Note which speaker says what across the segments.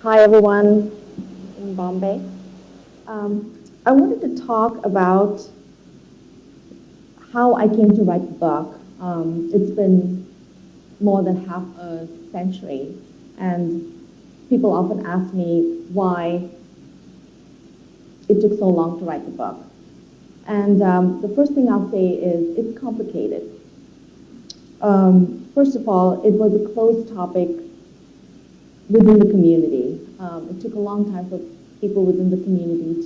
Speaker 1: Hi, everyone in Bombay. I wanted to talk about how I came to write the book. It's been more than half a century, and people often ask me why it took so long to write the book. And the first thing I'll say is it's complicated. First of all, it was a closed topic within the community. It took a long time for people within the community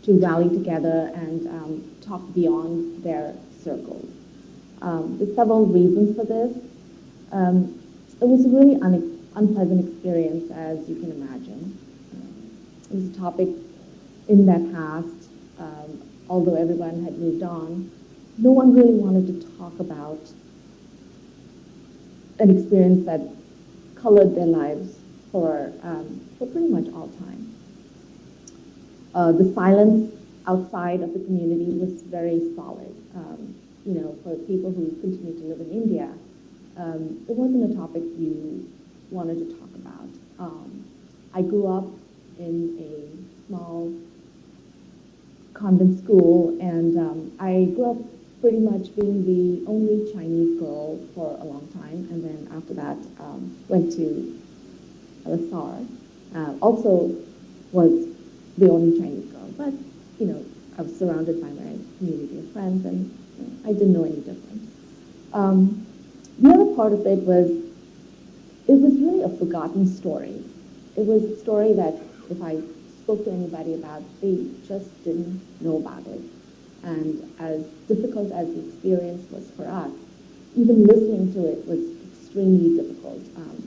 Speaker 1: to rally together and talk beyond their circles. There's several reasons for this. It was a really unpleasant experience, as you can imagine. It was a topic in that past, although everyone had moved on, no one really wanted to talk about an experience that colored their lives for pretty much all time. The silence outside of the community was very solid. For people who continue to live in India, it wasn't a topic you wanted to talk about. I grew up in a small convent school, and I grew up pretty much being the only Chinese girl for a long time, and then after that went to LSR. Also was the only Chinese girl, but I was surrounded by my community of friends, and I didn't know any different. The other part of it was really a forgotten story. It was a story that if I spoke to anybody about, they just didn't know about it. And as difficult as the experience was for us, even listening to it was extremely difficult.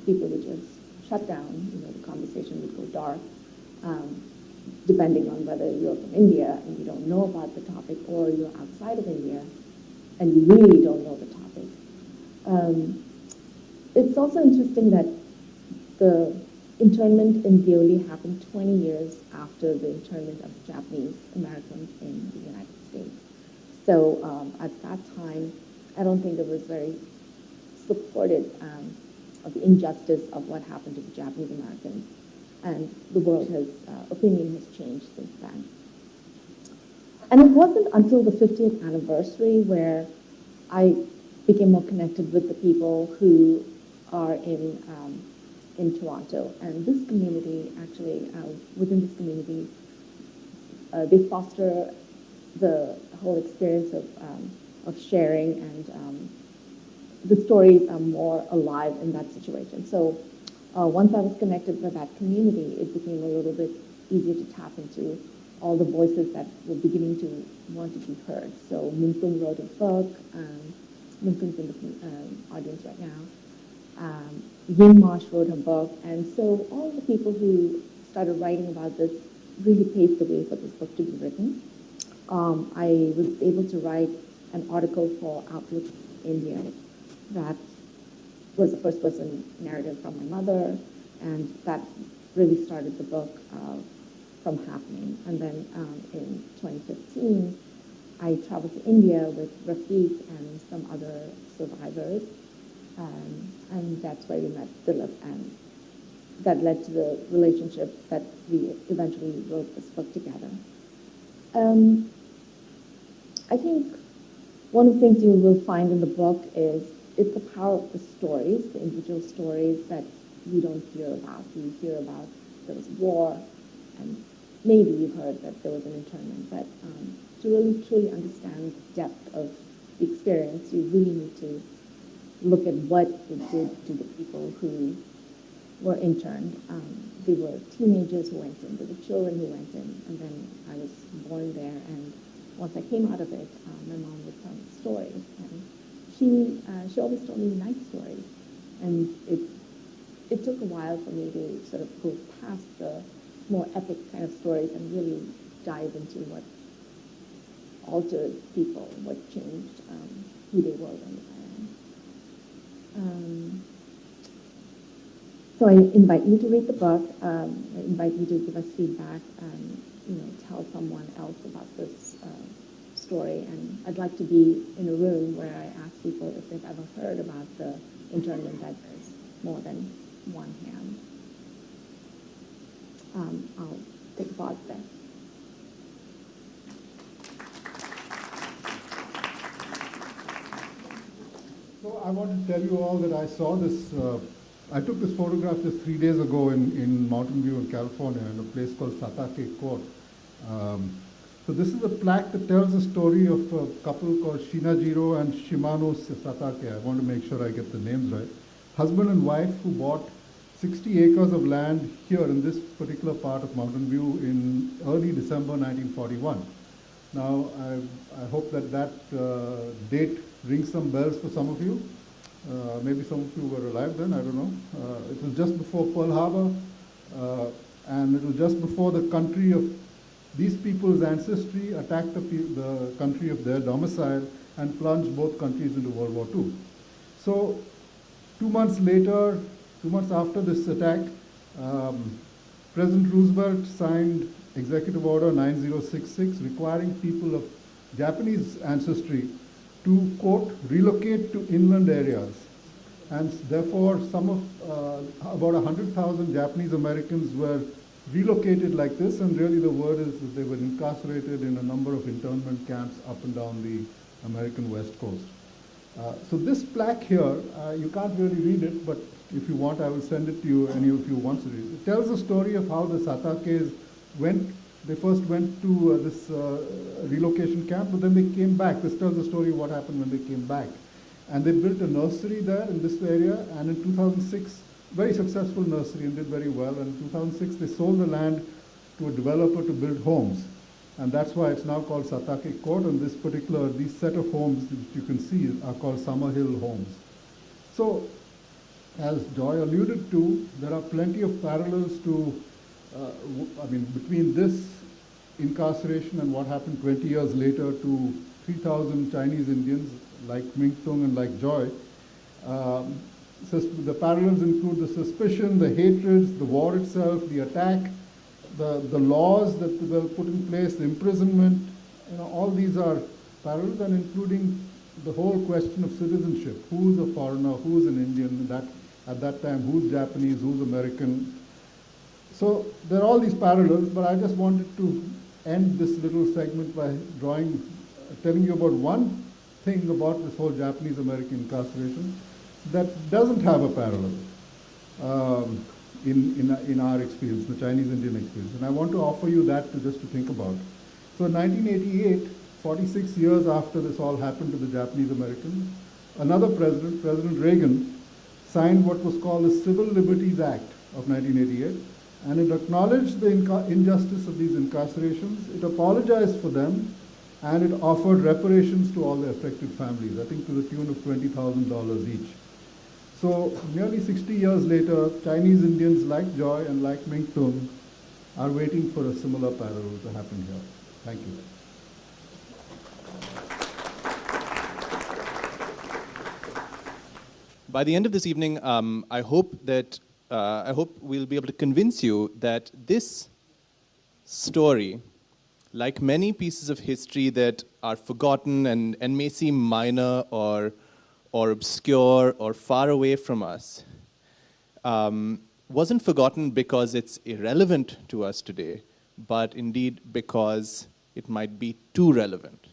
Speaker 1: People would just shut down, the conversation would go dark, depending on whether you're from India and you don't know about the topic, or you're outside of India and you really don't know the topic. It's also interesting that the internment in Deoli happened 20 years after the internment of Japanese Americans in the United States. So at that time, I don't think it was very supported of the injustice of what happened to the Japanese Americans. And the world opinion has changed since then. And it wasn't until the 50th anniversary where I became more connected with the people who are in Toronto. And this community, actually, within this community, they foster the whole experience of sharing, and the stories are more alive in that situation. So once I was connected with that community, it became a little bit easier to tap into all the voices that were beginning to want to be heard. So Munkun wrote a book. Munkun's in the audience right now. Yin Marsh wrote a book. And so all the people who started writing about this really paved the way for this book to be written. I was able to write an article for Outlook India that was a first-person narrative from my mother, and that really started the book from happening. And then in 2015, I traveled to India with Rafiq and some other survivors, and that's where we met Dilip, and that led to the relationship that we eventually wrote this book together. I think one of the things you will find in the book is it's the power of the stories, the individual stories that you don't hear about. You hear about there was war, and maybe you've heard that there was an internment, but to really truly understand the depth of the experience, you really need to look at what it did to the people who were interned. They were teenagers who went in, there were children who went in, and then I was born there, and once I came out of it, my mom would tell me stories, and she always told me nice stories, and it took a while for me to sort of go past the more epic kind of stories and really dive into what altered people, what changed who they were when they were in. So I invite you to read the book. I invite you to give us feedback. Tell someone else about this story. And I'd like to be in a room where I ask people if they've ever heard about the internment that there's more than one hand. I'll take a pause there.
Speaker 2: So I want to tell you all that I saw this, I took this photograph just 3 days ago in Mountain View in California in a place called Satake Court. So this is a plaque that tells the story of a couple called Shinajiro and Shimano Satake. I want to make sure I get the names right. Husband and wife who bought 60 acres of land here in this particular part of Mountain View in early December 1941. Now, I hope that date rings some bells for some of you. Maybe some of you were alive then, I don't know. It was just before Pearl Harbor, and it was just before the country of these people's ancestry attacked the country of their domicile and plunged both countries into World War II. So 2 months later, 2 months after this attack, President Roosevelt signed Executive Order 9066 requiring people of Japanese ancestry to, quote, relocate to inland areas. And therefore, about 100,000 Japanese Americans were relocated like this, and really the word is that they were incarcerated in a number of internment camps up and down the American West Coast. So this plaque here, you can't really read it, but if you want, I will send it to you, any of you wants to read it. It tells the story of how the Satakes they first went to this relocation camp, but then they came back. This tells the story of what happened when they came back. And they built a nursery there in this area, and in 2006, very successful nursery and did very well. And in 2006, they sold the land to a developer to build homes. And that's why it's now called Satake Court, and these set of homes that you can see are called Summerhill homes. So, as Joy alluded to, there are plenty of parallels to between this incarceration and what happened 20 years later to 3,000 Chinese Indians like Ming Tung and like Joy. The parallels include the suspicion, the hatreds, the war itself, the attack, the laws that were put in place, the imprisonment. All these are parallels, and including the whole question of citizenship. Who's a foreigner? Who's an Indian? At that time, who's Japanese? Who's American? So there are all these parallels, but I just wanted to end this little segment by telling you about one thing about this whole Japanese-American incarceration that doesn't have a parallel in our experience, the Chinese-Indian experience. And I want to offer you that just to think about. So in 1988, 46 years after this all happened to the Japanese-Americans, another president, President Reagan, signed what was called the Civil Liberties Act of 1988. And it acknowledged the injustice of these incarcerations, it apologized for them, and it offered reparations to all the affected families, I think to the tune of $20,000 each. So nearly 60 years later, Chinese Indians like Joy and like Ming Tung are waiting for a similar parallel to happen here. Thank you.
Speaker 3: By the end of this evening, I hope we'll be able to convince you that this story, like many pieces of history that are forgotten and may seem minor or obscure or far away from us, wasn't forgotten because it's irrelevant to us today, but indeed because it might be too relevant.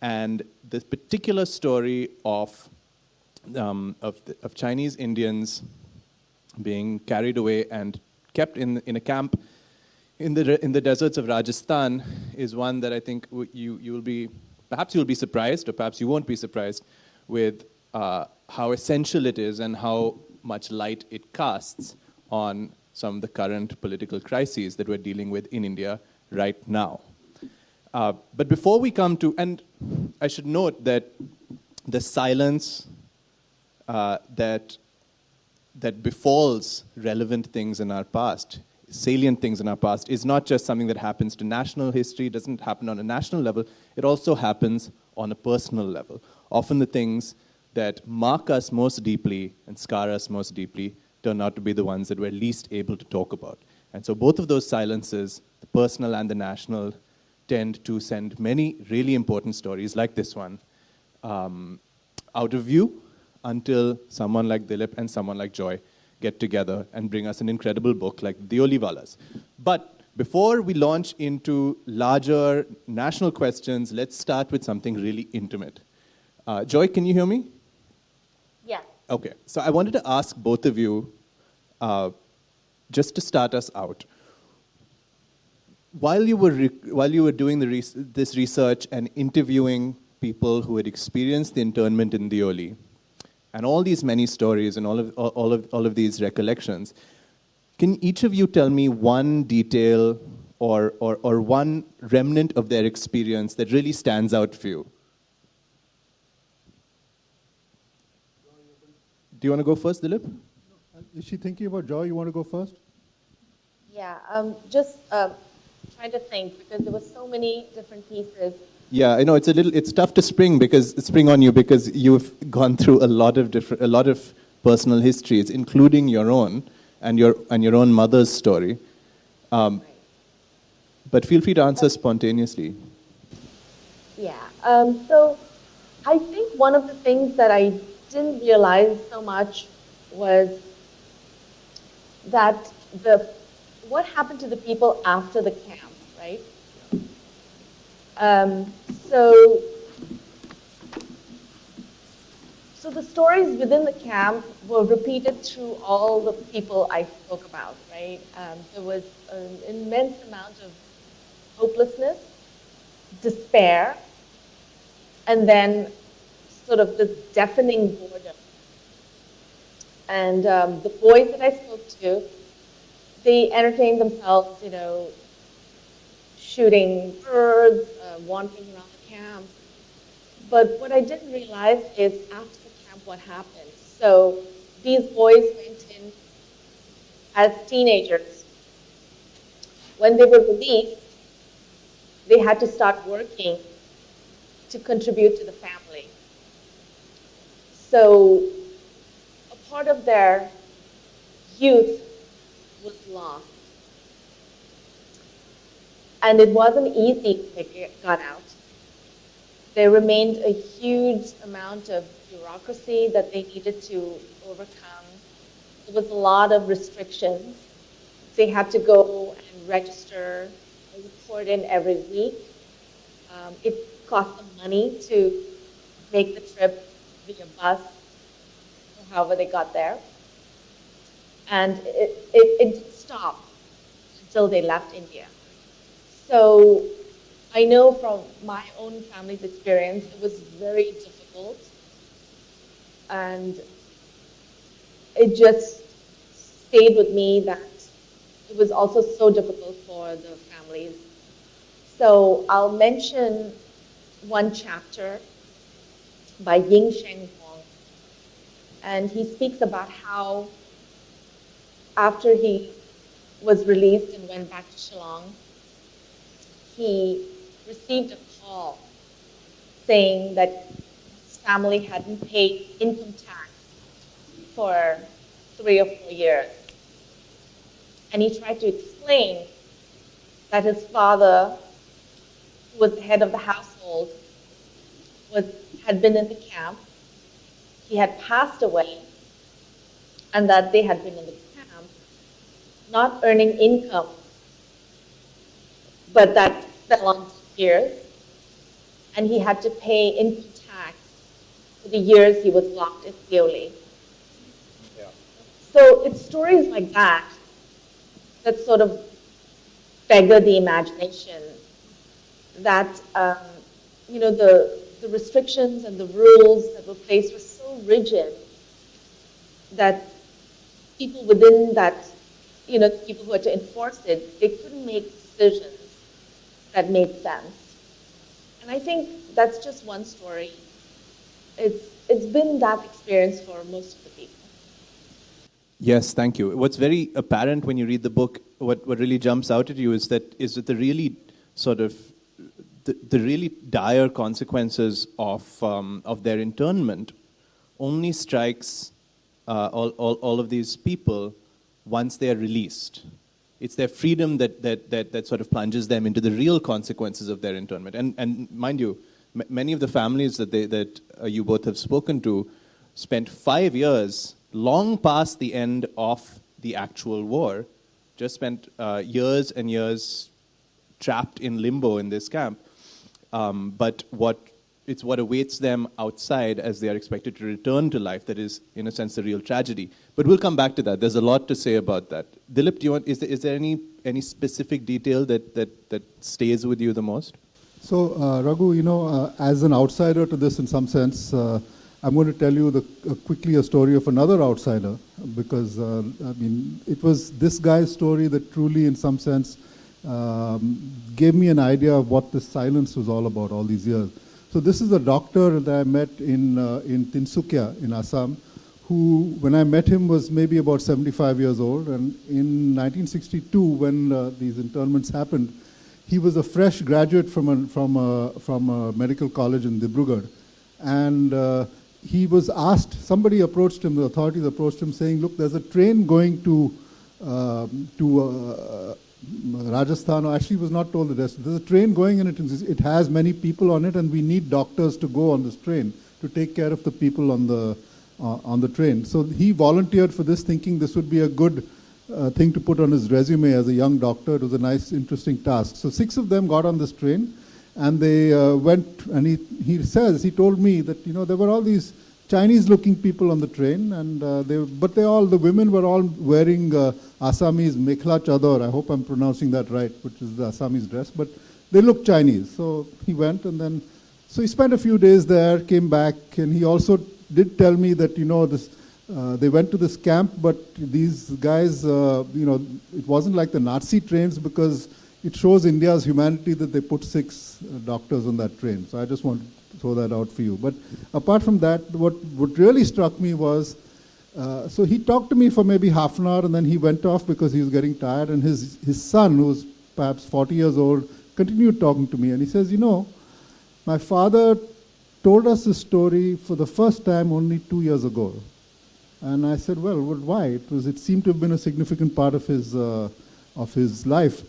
Speaker 3: And this particular story of Chinese Indians being carried away and kept in a camp in the deserts of Rajasthan is one that I think perhaps you'll be surprised, or perhaps you won't be surprised with how essential it is and how much light it casts on some of the current political crises that we're dealing with in India right now. But before we come to, and I should note that the silence that befalls relevant things in our past, salient things in our past, is not just something that happens to national history, it doesn't happen on a national level, it also happens on a personal level. Often the things that mark us most deeply and scar us most deeply turn out to be the ones that we're least able to talk about. And so both of those silences, the personal and the national, tend to send many really important stories like this one out of view, until someone like Dilip and someone like Joy get together and bring us an incredible book like Deoliwallahs. But before we launch into larger national questions, let's start with something really intimate. Joy, can you hear me?
Speaker 1: Yeah.
Speaker 3: Okay, so I wanted to ask both of you, just to start us out, while you were doing this research and interviewing people who had experienced the internment in Deoli, and all these many stories and all of these recollections, can each of you tell me one detail or one remnant of their experience that really stands out for you? Do you want to go first, Dilip?
Speaker 2: Is she thinking about Joy? You want to go first?
Speaker 1: Yeah, just trying to think, because there were so many different pieces.
Speaker 3: Yeah, I know it's tough to spring on you because you've gone through a lot of personal histories, including your own and your own mother's story. But feel free to answer spontaneously.
Speaker 1: Yeah. So I think one of the things that I didn't realize so much was that what happened to the people after the camp, right? So the stories within the camp were repeated through all the people I spoke about, right? There was an immense amount of hopelessness, despair, and then sort of this deafening boredom. And the boys that I spoke to, they entertained themselves, shooting birds, wandering around the camp. But what I didn't realize is after the camp what happened. So these boys went in as teenagers. When they were released, they had to start working to contribute to the family. So a part of their youth was lost. And it wasn't easy when they got out. There remained a huge amount of bureaucracy that they needed to overcome. There was a lot of restrictions. They had to go and register and report in every week. It cost them money to make the trip via bus or however they got there. And it didn't stop until they left India. So I know from my own family's experience, it was very difficult. And it just stayed with me that it was also so difficult for the families. So I'll mention one chapter by Ying Sheng Huang. And he speaks about how after he was released and went back to Shillong, he received a call saying that his family hadn't paid income tax for 3 or 4 years. And he tried to explain that his father, who was the head of the household, had been in the camp, he had passed away, and that they had been in the camp, not earning income, but that fell on deaf ears, and he had to pay income tax for the years he was locked in Deoli. Yeah. So it's stories like that that sort of beggar the imagination, that the restrictions and the rules that were placed were so rigid that people within that, people who had to enforce it, they couldn't make decisions that made sense. And I think that's just one story. It's been that experience for most of the people.
Speaker 3: Yes, thank you. What's very apparent when you read the book, what really jumps out at you is that the really sort of the really dire consequences of their internment only strikes all of these people once they are released. It's their freedom that sort of plunges them into the real consequences of their internment. And mind you, many of the families that you both have spoken to spent 5 years long past the end of the actual war, just spent years and years trapped in limbo in this camp. But it's what awaits them outside as they are expected to return to life that is, in a sense, the real tragedy. But we'll come back to that. There's a lot to say about that. Dilip, is there any specific detail that stays with you the most?
Speaker 2: So, Raghu, as an outsider to this in some sense, I'm going to tell you quickly a story of another outsider, because, it was this guy's story that truly, in some sense, gave me an idea of what this silence was all about all these years. So this is a doctor that I met in Tinsukia in Assam, who, when I met him, was maybe about 75 years old. And in 1962, when these internments happened, he was a fresh graduate from a medical college in Dibrugarh. And he was asked, somebody approached him, the authorities approached him saying, look, there's a train going to Rajasthan, or actually was not told the rest. There's a train going and it has many people on it, and we need doctors to go on this train to take care of the people on the train. So he volunteered for this, thinking this would be a good thing to put on his resume as a young doctor. It was a nice, interesting task. So 6 of them got on this train, and they went, and he told me that, there were all these Chinese-looking people on the train, and the women were all wearing Assamese mekhla chador. I hope I'm pronouncing that right, which is the Assamese dress, but they looked Chinese. So he went, and so he spent a few days there, came back, and he also did tell me that, they went to this camp, but these guys, it wasn't like the Nazi trains, because it shows India's humanity that they put 6 doctors on that train. So I just want to throw that out for you. But apart from that, what really struck me was, so he talked to me for maybe half an hour, and then he went off because he was getting tired, and his son, who was perhaps 40 years old, continued talking to me. And he says, my father told us this story for the first time only 2 years ago. And I said, well, why? It seemed to have been a significant part of his life.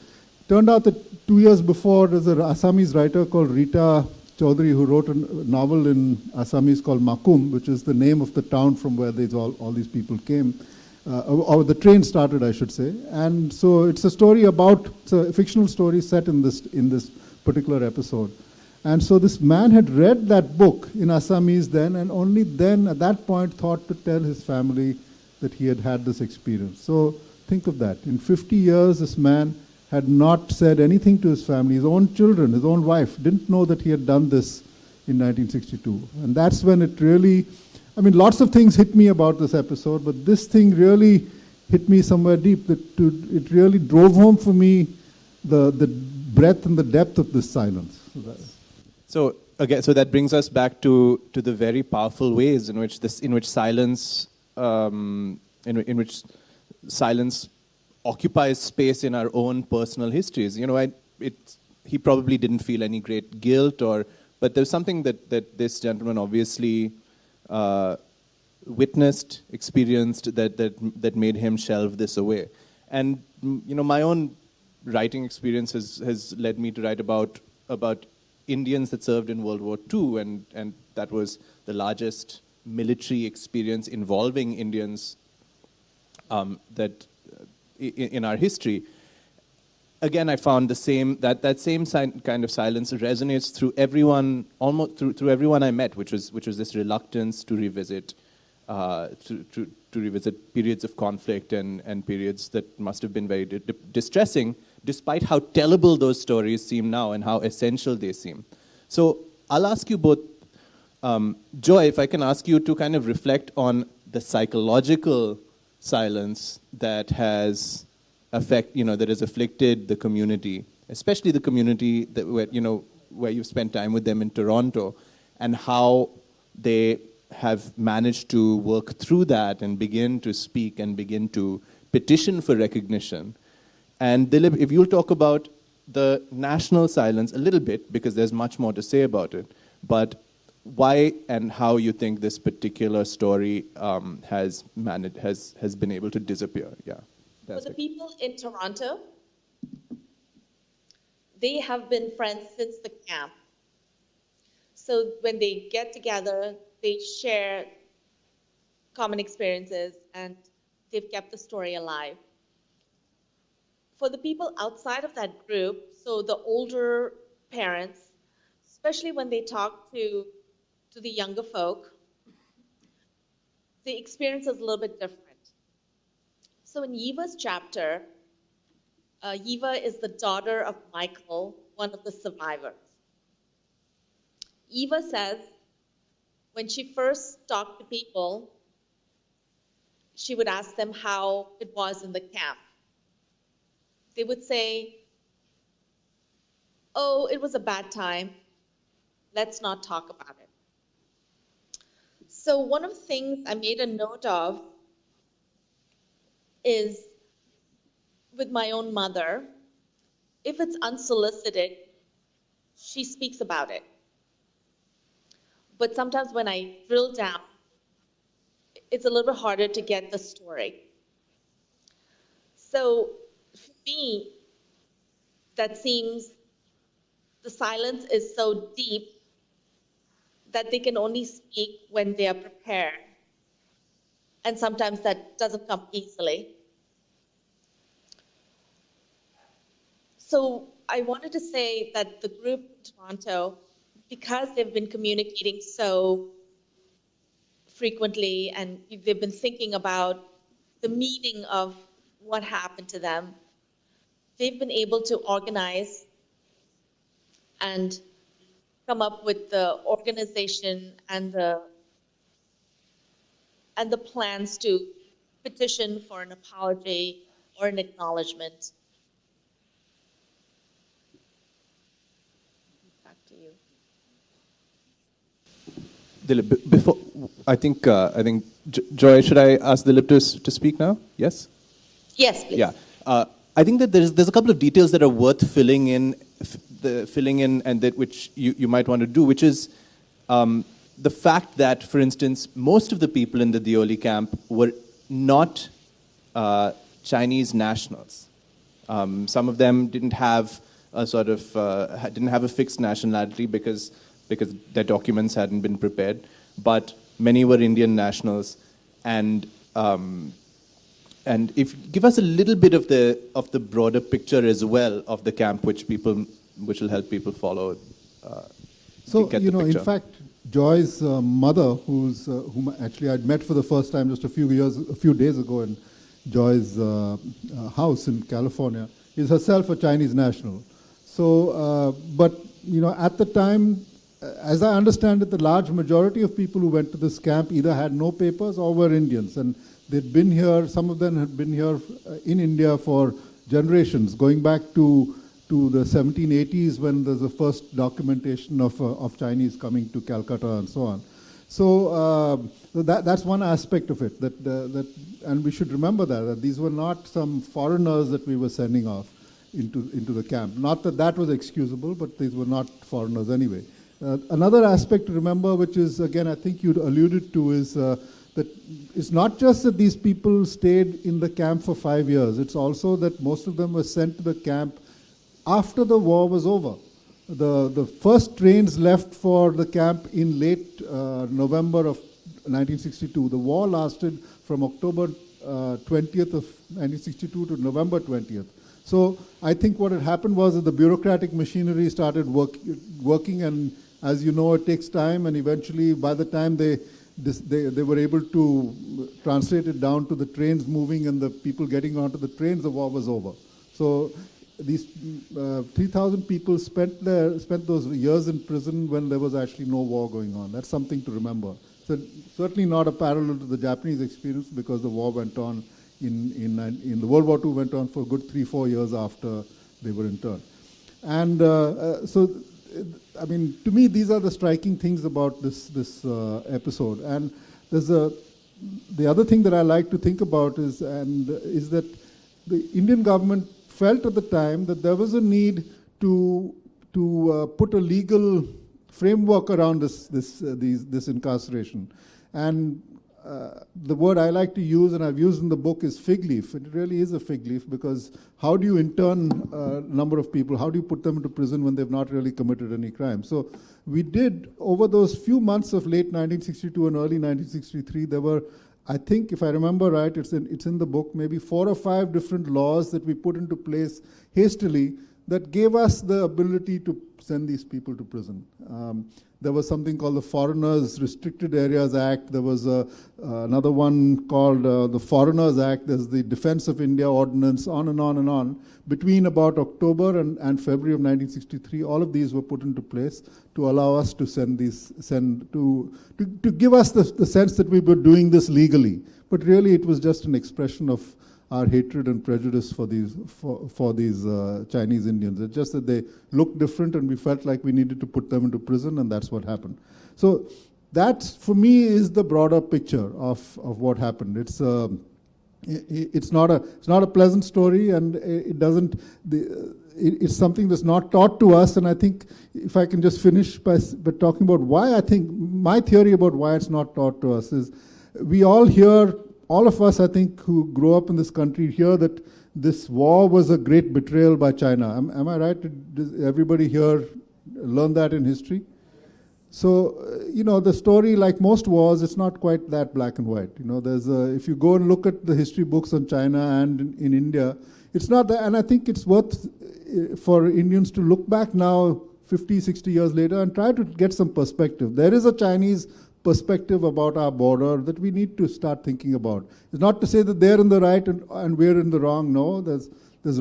Speaker 2: Turned out that 2 years before, there's an Assamese writer called Rita Chaudhary who wrote a novel in Assamese called Makum, which is the name of the town from where all these people came, or the train started, I should say. And so it's a fictional story set in this particular episode. And so this man had read that book in Assamese then, and only then, at that point, thought to tell his family that he had had this experience. So think of that. In 50 years, this man had not said anything to his family. His own children, his own wife, didn't know that he had done this in 1962. And that's when it really, lots of things hit me about this episode, but this thing really hit me somewhere deep. It really drove home for me the breadth and the depth of this silence.
Speaker 3: So again, so that brings us back to the very powerful ways in which silence occupies space in our own personal histories. He probably didn't feel any great guilt, but there's something that this gentleman obviously witnessed, experienced, that made him shelve this away. And my own writing experience has led me to write about Indians that served in World War II, and that was the largest military experience involving Indians in our history. Again, I found that same kind of silence resonates through everyone, almost through everyone I met, which was this reluctance to revisit periods of conflict and periods that must have been very distressing, despite how tellable those stories seem now and how essential they seem. So I'll ask you both, Joy, if I can ask you to kind of reflect on the psychological silence that has afflicted the community, especially the community where you've spent time with them in Toronto, and how they have managed to work through that and begin to speak and begin to petition for recognition. And Dilip, if you'll talk about the national silence a little bit, because there's much more to say about it, but why and how you think this particular story has been able to disappear. Yeah.
Speaker 4: For the people in Toronto, they have been friends since the camp. So when they get together, they share common experiences, and they've kept the story alive. For the people outside of that group, so the older parents, especially when they talk to the younger folk, the experience is a little bit different. So in Yiva's chapter, Yiva is the daughter of Michael, one of the survivors. Yiva says when she first talked to people, she would ask them how it was in the camp. They would say, "Oh, it was a bad time. Let's not talk about it." So one of the things I made a note of is with my own mother, if it's unsolicited, she speaks about it. But sometimes when I drill down, it's a little bit harder to get the story. So for me, that seems the silence is so deep that they can only speak when they are prepared. And sometimes that doesn't come easily. So I wanted to say that the group in Toronto, because they've been communicating so frequently and they've been thinking about the meaning of what happened to them, they've been able to organize and come up with the organization and the plans to petition for an apology or an acknowledgement. Back to you.
Speaker 3: Dilip, before I think Joy, should I ask Dilip to speak now? Yes.
Speaker 4: Yes, please.
Speaker 3: Yeah. I think that there's a couple of details that are worth filling in, and that which you might want to do, which is the fact that, for instance, most of the people in the Deoli camp were not Chinese nationals. Some of them didn't have a fixed nationality because their documents hadn't been prepared, but many were Indian nationals, and if give us a little bit of the broader picture as well of the camp, which will help people follow.
Speaker 2: So
Speaker 3: get the
Speaker 2: in
Speaker 3: picture.
Speaker 2: fact, Joy's mother, whom actually I'd met for the first time just a few days ago in Joy's house in California, is herself a Chinese national. So, but at the time, as I understand it, the large majority of people who went to this camp either had no papers or were Indians, and they'd been here. Some of them had been here in India for generations, going back to the 1780s when there's the first documentation of Chinese coming to Calcutta and so on. So that's one aspect of it. That and we should remember that these were not some foreigners that we were sending off into the camp. Not that was excusable, but these were not foreigners anyway. Another aspect to remember, which is, again, I think you alluded to, is that it's not just that these people stayed in the camp for 5 years. It's also that most of them were sent to the camp after the war was over. The first trains left for the camp in late November of 1962. The war lasted from October 20th of 1962 to November 20th. So I think what had happened was that the bureaucratic machinery started working, and as you know, it takes time, and eventually by the time they were able to translate it down to the trains moving and the people getting onto the trains, the war was over. So these 3,000 people spent those years in prison when there was actually no war going on. That's something to remember. So certainly not a parallel to the Japanese experience, because the war went on in the World War II went on for a good 3-4 years after they were interned. And so, I mean, to me, these are the striking things about this episode. And there's the other thing that I like to think about is that the Indian government felt at the time that there was a need to put a legal framework around this incarceration. And the word I like to use, and I've used in the book, is fig leaf. It really is a fig leaf, because how do you intern a number of people? How do you put them into prison when they've not really committed any crime? So we did, over those few months of late 1962 and early 1963, there were I think, if I remember right, it's in the book, maybe 4 or 5 different laws that we put into place hastily that gave us the ability to send these people to prison. There was something called the Foreigners Restricted Areas Act. There was another one called the Foreigners Act. There's the Defense of India Ordinance, on and on and on. Between about October and February of 1963, all of these were put into place to allow us to to give us the sense that we were doing this legally. But really, it was just an expression of our hatred and prejudice for these Chinese Indians. It's just that they looked different, and we felt like we needed to put them into prison, and that's what happened. So that, for me, is the broader picture of what happened. It's not a pleasant story, and it's something that's not taught to us. And I think, if I can just finish by talking about why I think my theory about why it's not taught to us is, we all hear. All of us, I think, who grew up in this country hear that this war was a great betrayal by China. Am I right? Does everybody here learn that in history? So, the story, like most wars, it's not quite that black and white. If you go and look at the history books on China and in India, it's not that. And I think it's worth for Indians to look back now, 50, 60 years later, and try to get some perspective. There is a Chinese perspective about our border that we need to start thinking about. It's not to say that they're in the right and we're in the wrong. No, there's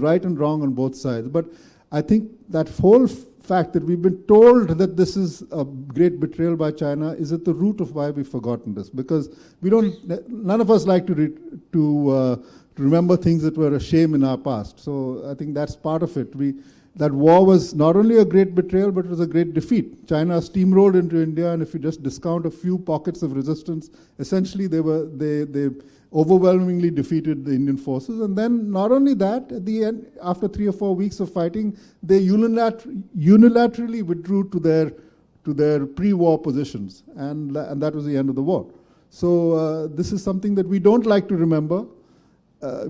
Speaker 2: right and wrong on both sides. But I think that whole fact that we've been told that this is a great betrayal by China is at the root of why we've forgotten this. Because none of us like to remember things that were a shame in our past. So I think that's part of it. That war was not only a great betrayal, but it was a great defeat. China steamrolled into India, and if you just discount a few pockets of resistance, essentially they overwhelmingly defeated the Indian forces. And then, not only that, at the end, after 3 or 4 weeks of fighting, they unilaterally withdrew to their pre-war positions, and that was the end of the war. So this is something that we don't like to remember.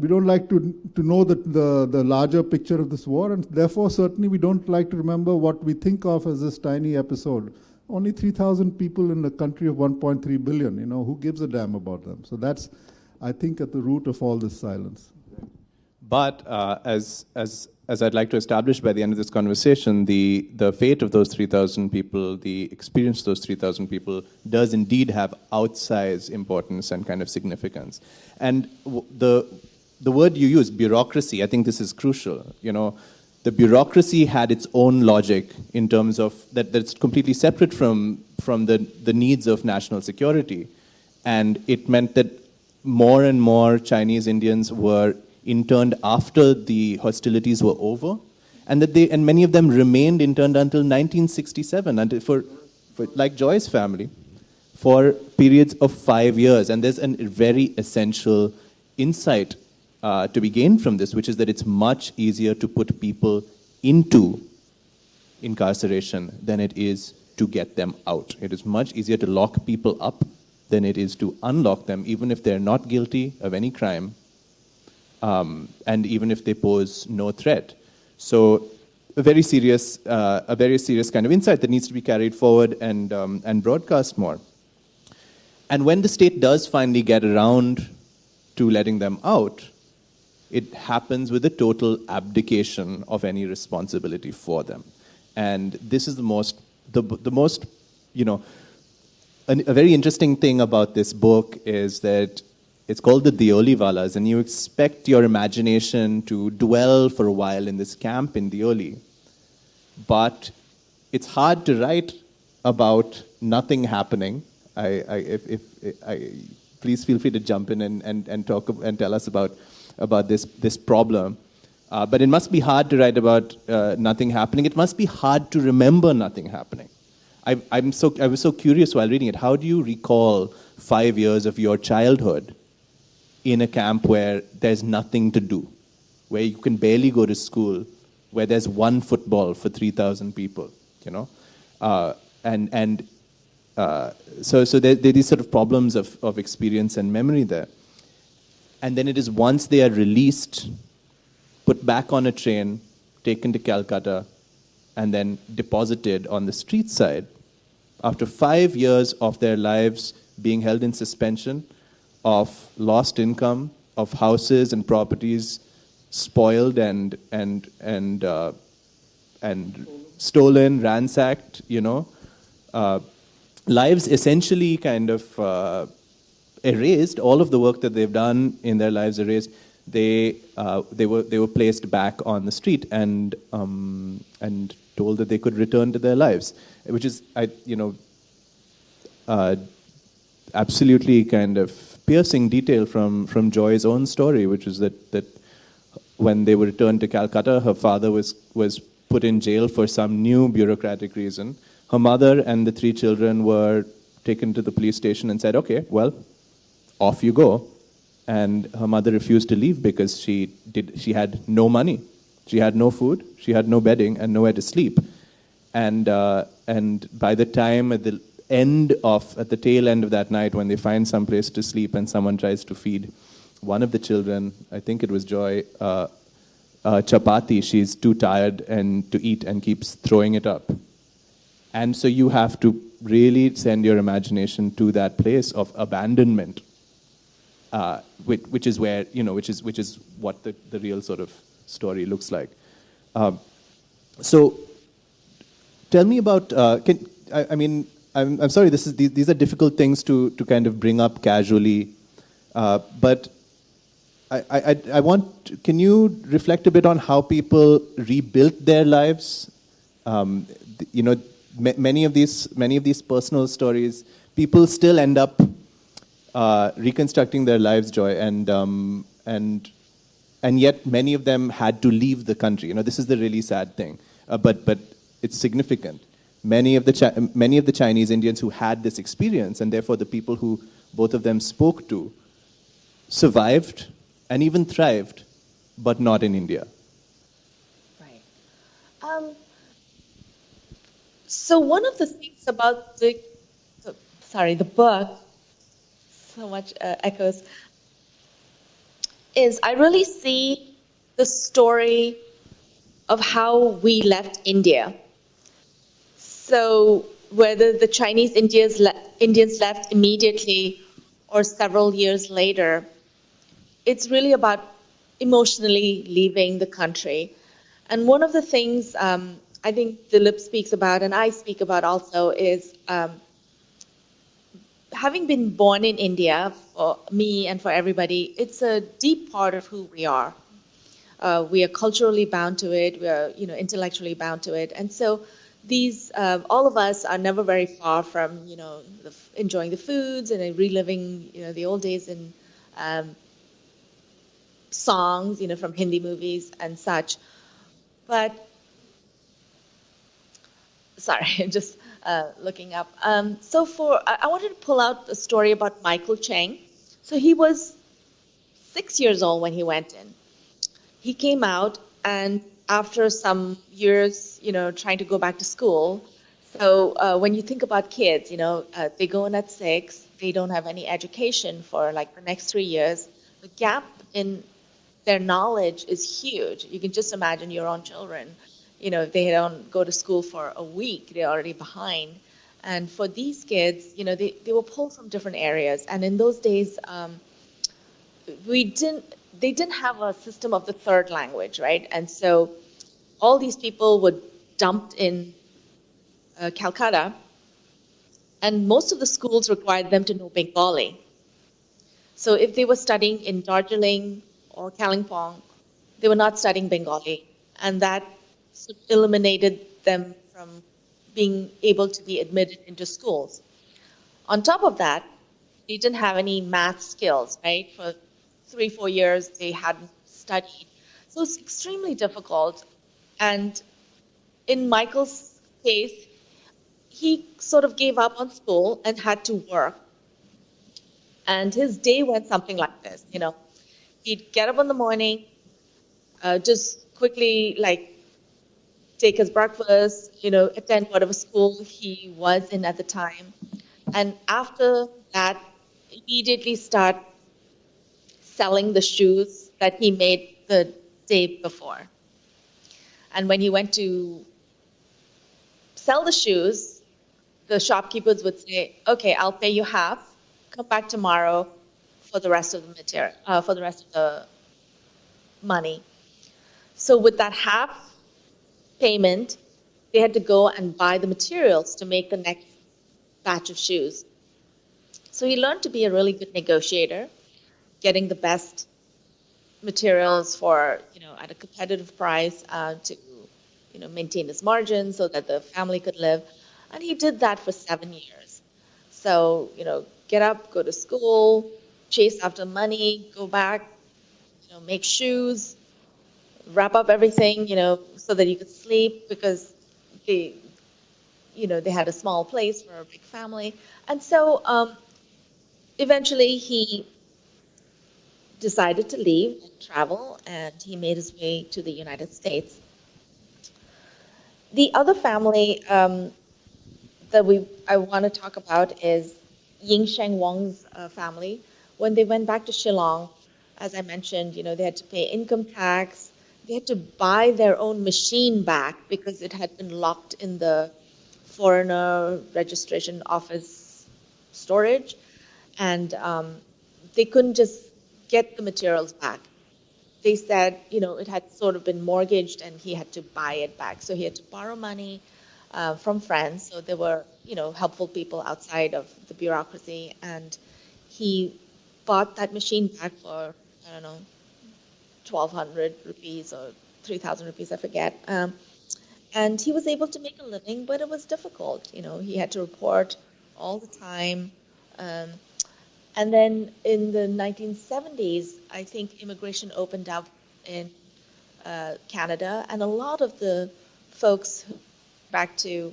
Speaker 2: We don't like to know the larger picture of this war, and therefore certainly we don't like to remember what we think of as this tiny episode. Only 3,000 people in a country of 1.3 billion, who gives a damn about them? So that's, I think, at the root of all this silence.
Speaker 3: But as I'd like to establish by the end of this conversation, the fate of those 3,000 people, the experience of those 3,000 people, does indeed have outsized importance and kind of significance. And the word you use, bureaucracy, I think this is crucial. The bureaucracy had its own logic in terms of that's completely separate from the needs of national security. And it meant that more and more Chinese Indians were interned after the hostilities were over, and many of them remained interned until 1967, until for like Joy's family, for periods of 5 years. And there's a very essential insight to be gained from this, which is that it's much easier to put people into incarceration than it is to get them out. It is much easier to lock people up than it is to unlock them, even if they're not guilty of any crime. And even if they pose no threat. So a very serious kind of insight that needs to be carried forward and broadcast more. And when the state does finally get around to letting them out, it happens with a total abdication of any responsibility for them. And this is the most, a very interesting thing about this book is that it's called the Deoliwallahs, and you expect your imagination to dwell for a while in this camp in Deoli. But it's hard to write about nothing happening. Please feel free to jump in and talk and tell us about this problem. But it must be hard to write about nothing happening. It must be hard to remember nothing happening. I was so curious while reading it. How do you recall 5 years of your childhood in a camp where there's nothing to do, where you can barely go to school, where there's one football for 3,000 people, So there are these sort of problems of experience and memory there. And then it is once they are released, put back on a train, taken to Calcutta, and then deposited on the street side, after 5 years of their lives being held in suspension, of lost income, of houses and properties spoiled and stolen, ransacked, lives essentially kind of erased. All of the work that they've done in their lives erased. They were placed back on the street and told that they could return to their lives, which is absolutely kind of piercing detail from Joy's own story, which is that when they were returned to Calcutta, her father was put in jail for some new bureaucratic reason. Her mother and the 3 children were taken to the police station and said, okay, well, off you go. And her mother refused to leave because she had no money. She had no food, she had no bedding, and nowhere to sleep. And by the time at the tail end of that night, when they find some place to sleep and someone tries to feed one of the children, I think it was Joy, chapati, she's too tired and to eat and keeps throwing it up. And so you have to really send your imagination to that place of abandonment, which is where, which is what the real sort of story looks like. So tell me about, I'm sorry, these are difficult things to kind of bring up casually, but I want, can you reflect a bit on how people rebuilt their lives? Many of these personal stories, people still end up reconstructing their lives, Joy, and yet many of them had to leave the country. This is the really sad thing, but it's significant. Many of the Chinese Indians who had this experience, and therefore the people who both of them spoke to, survived and even thrived, but not in India.
Speaker 4: Right. So one of the things about the book, so much echoes, is I really see the story of how we left India. So whether the Chinese Indians left immediately or several years later, it's really about emotionally leaving the country. And one of the things I think Dilip speaks about, and I speak about also, is having been born in India, for me and for everybody, it's a deep part of who we are. We are culturally bound to it. We are, intellectually bound to it. And so these, all of us are never very far from, enjoying the foods and reliving, the old days in songs, from Hindi movies and such. But, sorry, just looking up. I wanted to pull out a story about Michael Cheng. So he was 6 years old when he went in. He came out, and after some years, trying to go back to school. So when you think about kids, they go in at 6, they don't have any education for like the next 3 years. The gap in their knowledge is huge. You can just imagine your own children. If they don't go to school for a week, they're already behind. And for these kids, they were pulled from different areas. And in those days, they didn't have a system of the third language, right? And so all these people were dumped in Calcutta, and most of the schools required them to know Bengali. So if they were studying in Darjeeling or Kalimpong, they were not studying Bengali, and that eliminated them from being able to be admitted into schools. On top of that, they didn't have any math skills, right? For 3-4 years, they hadn't studied. So it's extremely difficult. And in Michael's case, he sort of gave up on school and had to work. And his day went something like this, He'd get up in the morning, just quickly, take his breakfast, attend whatever school he was in at the time. And after that, immediately start selling the shoes that he made the day before. And when he went to sell the shoes, the shopkeepers would say, okay, I'll pay you half, come back tomorrow for the rest of the material, for the rest of the money. So with that half payment, they had to go and buy the materials to make the next batch of shoes. So he learned to be a really good negotiator, getting the best materials for, at a competitive price to, maintain his margins so that the family could live. And he did that for 7 years. So, get up, go to school, chase after money, go back, make shoes, wrap up everything, so that you could sleep because they had a small place for a big family. And so eventually he decided to leave and travel, and he made his way to the United States. The other family that I want to talk about is Ying Sheng Wang's family. When they went back to Shillong, as I mentioned, they had to pay income tax. They had to buy their own machine back because it had been locked in the foreigner registration office storage, and they couldn't just get the materials back. They said, it had sort of been mortgaged and he had to buy it back. So he had to borrow money from friends. So there were, helpful people outside of the bureaucracy. And he bought that machine back for, 1,200 rupees or 3,000 rupees, I forget. And he was able to make a living, but it was difficult. He had to report all the time. And then in the 1970s, I think immigration opened up in Canada, and a lot of the folks back to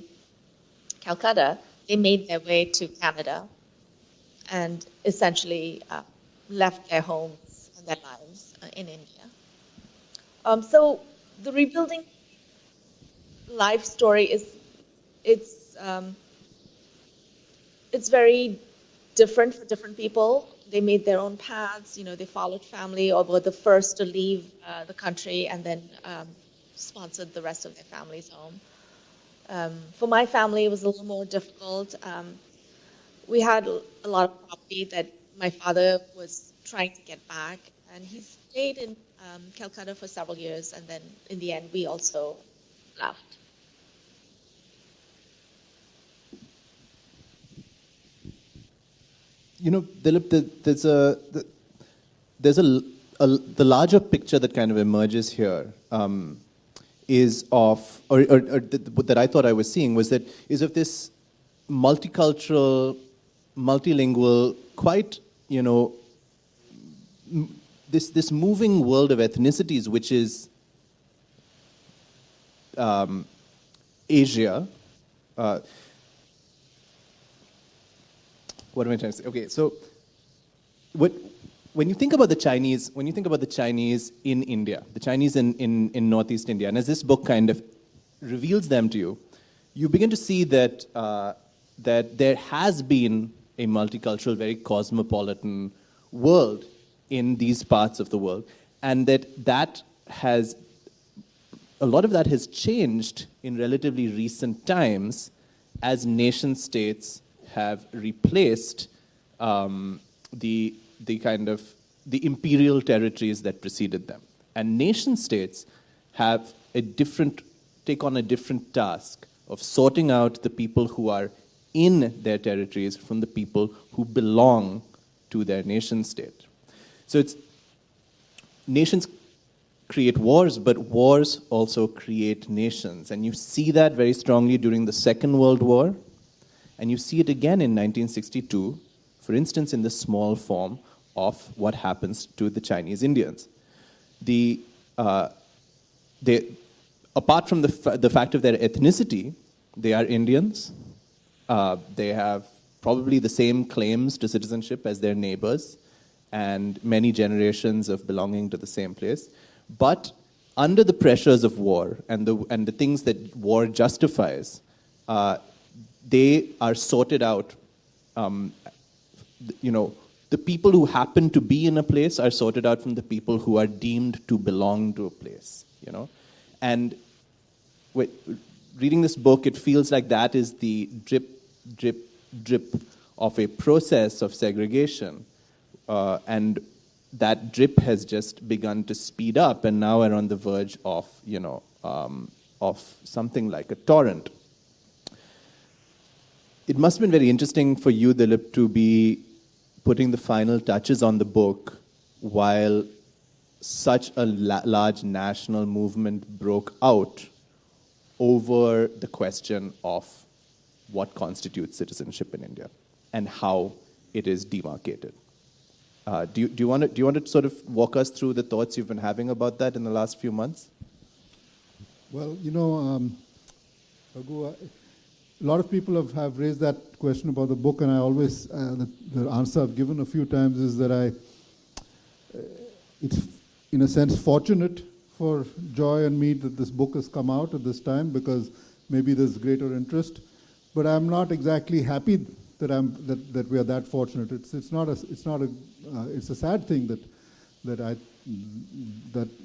Speaker 4: Calcutta, they made their way to Canada and essentially left their homes and their lives in India. So the rebuilding life story it's very different for different people. They made their own paths, they followed family or were the first to leave the country and then sponsored the rest of their families home. For my family, it was a little more difficult. We had a lot of property that my father was trying to get back, and he stayed in Calcutta for several years, and then in the end, we also left.
Speaker 3: Dilip, the larger picture that kind of emerges here is of, that I thought I was seeing was that is of this multicultural, multilingual, quite, this moving world of ethnicities, which is Asia. What am I trying to say? Okay, so when you think about the Chinese, in India, the Chinese in Northeast India, and as this book kind of reveals them to you, you begin to see that that there has been a multicultural, very cosmopolitan world in these parts of the world, and that has a lot of that has changed in relatively recent times as nation states have replaced the imperial territories that preceded them. And nation states have take on a different task of sorting out the people who are in their territories from the people who belong to their nation state. So nations create wars, but wars also create nations. And you see that very strongly during the Second World War. And you see it again in 1962, for instance, in the small form of what happens to the Chinese Indians. Apart from the fact of their ethnicity, they are Indians. They have probably the same claims to citizenship as their neighbors and many generations of belonging to the same place. But under the pressures of war and the things that war justifies, they are sorted out. The people who happen to be in a place are sorted out from the people who are deemed to belong to a place. And reading this book, it feels like that is the drip, drip, drip of a process of segregation and that drip has just begun to speed up, and now we're on the verge of, of something like a torrent. It must have been very interesting for you, Dilip, to be putting the final touches on the book while such a large national movement broke out over the question of what constitutes citizenship in India and how it is demarcated. Do you want to sort of walk us through the thoughts you've been having about that in the last few months?
Speaker 2: Well, Raghu, a lot of people have raised that question about the book, and I always, the answer I've given a few times is that it's in a sense fortunate for Joy and me that this book has come out at this time, because maybe there's greater interest. But I'm not exactly happy that we are that fortunate. It's a sad thing that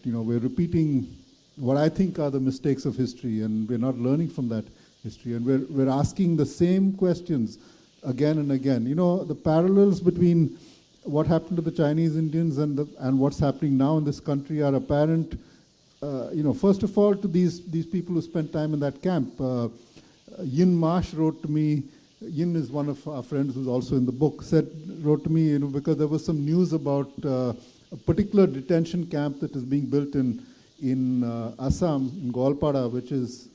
Speaker 2: we're repeating what I think are the mistakes of history, and we're not learning from that history, and we're asking the same questions again and again. The parallels between what happened to the Chinese Indians and what's happening now in this country are apparent. First of all, to these people who spent time in that camp. Yin Marsh wrote to me. Yin is one of our friends who's also in the book. Wrote to me, because there was some news about a particular detention camp that is being built in Assam, in Goalpada, which is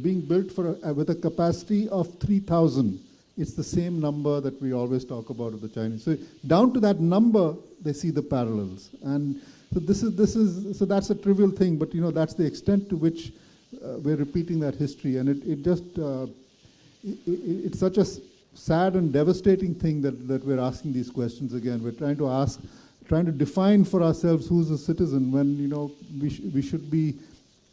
Speaker 2: being built with a capacity of 3,000. It's the same number that we always talk about of the Chinese. So down to that number, they see the parallels. And so so that's a trivial thing, but that's the extent to which we're repeating that history. And it's such a sad and devastating thing that we're asking these questions again. We're trying to define for ourselves who's a citizen, when we should be.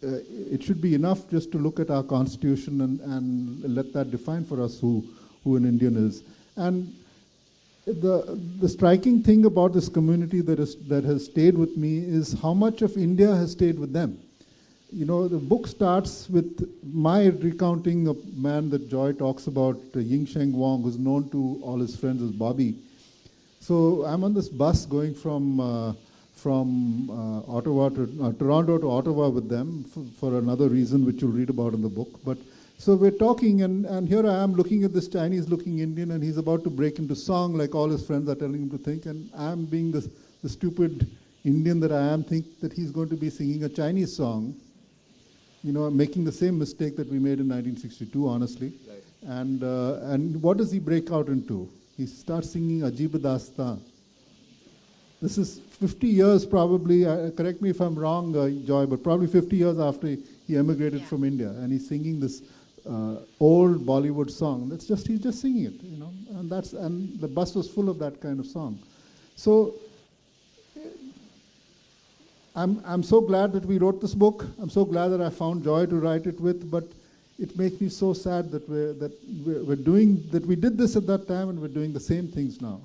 Speaker 2: It should be enough just to look at our constitution and let that define for us who an Indian is. And the striking thing about this community that has stayed with me is how much of India has stayed with them. The book starts with my recounting a man that Joy talks about, Ying Sheng Wong, who's known to all his friends as Bobby. So I'm on this bus going from Ottawa to Toronto to Ottawa with them for another reason which you'll read about in the book. But so we're talking, and here I am looking at this Chinese-looking Indian, and he's about to break into song like all his friends are telling him to think, and I'm being the stupid Indian that I am, think that he's going to be singing a Chinese song, making the same mistake that we made in 1962, honestly. Right. And what does he break out into? He starts singing Ajib Dastan. This is 50 years probably, correct me if I'm wrong, Joy, but probably 50 years after he emigrated from India, and he's singing this old Bollywood song. He's just singing it, and the bus was full of that kind of song. So I'm so glad that we wrote this book. I'm so glad that I found Joy to write it with, but it makes me so sad that we did this at that time, and we're doing the same things now.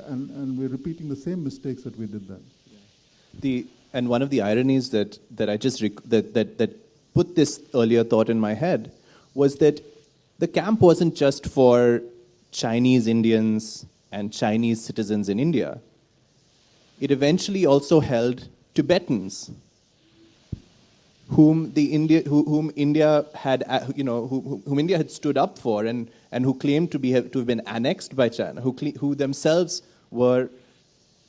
Speaker 2: And we're repeating the same mistakes that we did then.
Speaker 3: Yeah. And one of the ironies that I just that put this earlier thought in my head was that the camp wasn't just for Chinese Indians and Chinese citizens in India. It eventually also held Tibetans, whom India had stood up for, and who claimed to have been annexed by China, who themselves were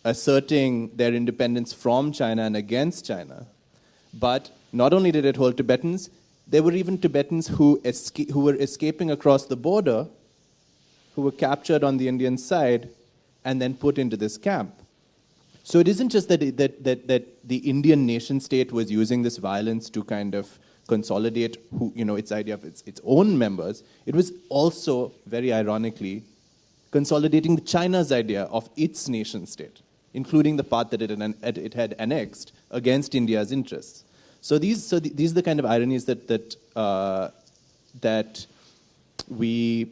Speaker 3: asserting their independence from China and against China. But not only did it hold Tibetans, there were even Tibetans who were escaping across the border, who were captured on the Indian side and then put into this camp. So it isn't just that the Indian nation state was using this violence to kind of consolidate its idea of its own members. It was also, very ironically, consolidating China's idea of its nation state, including the part that it had annexed against India's interests. So these are the kind of ironies that we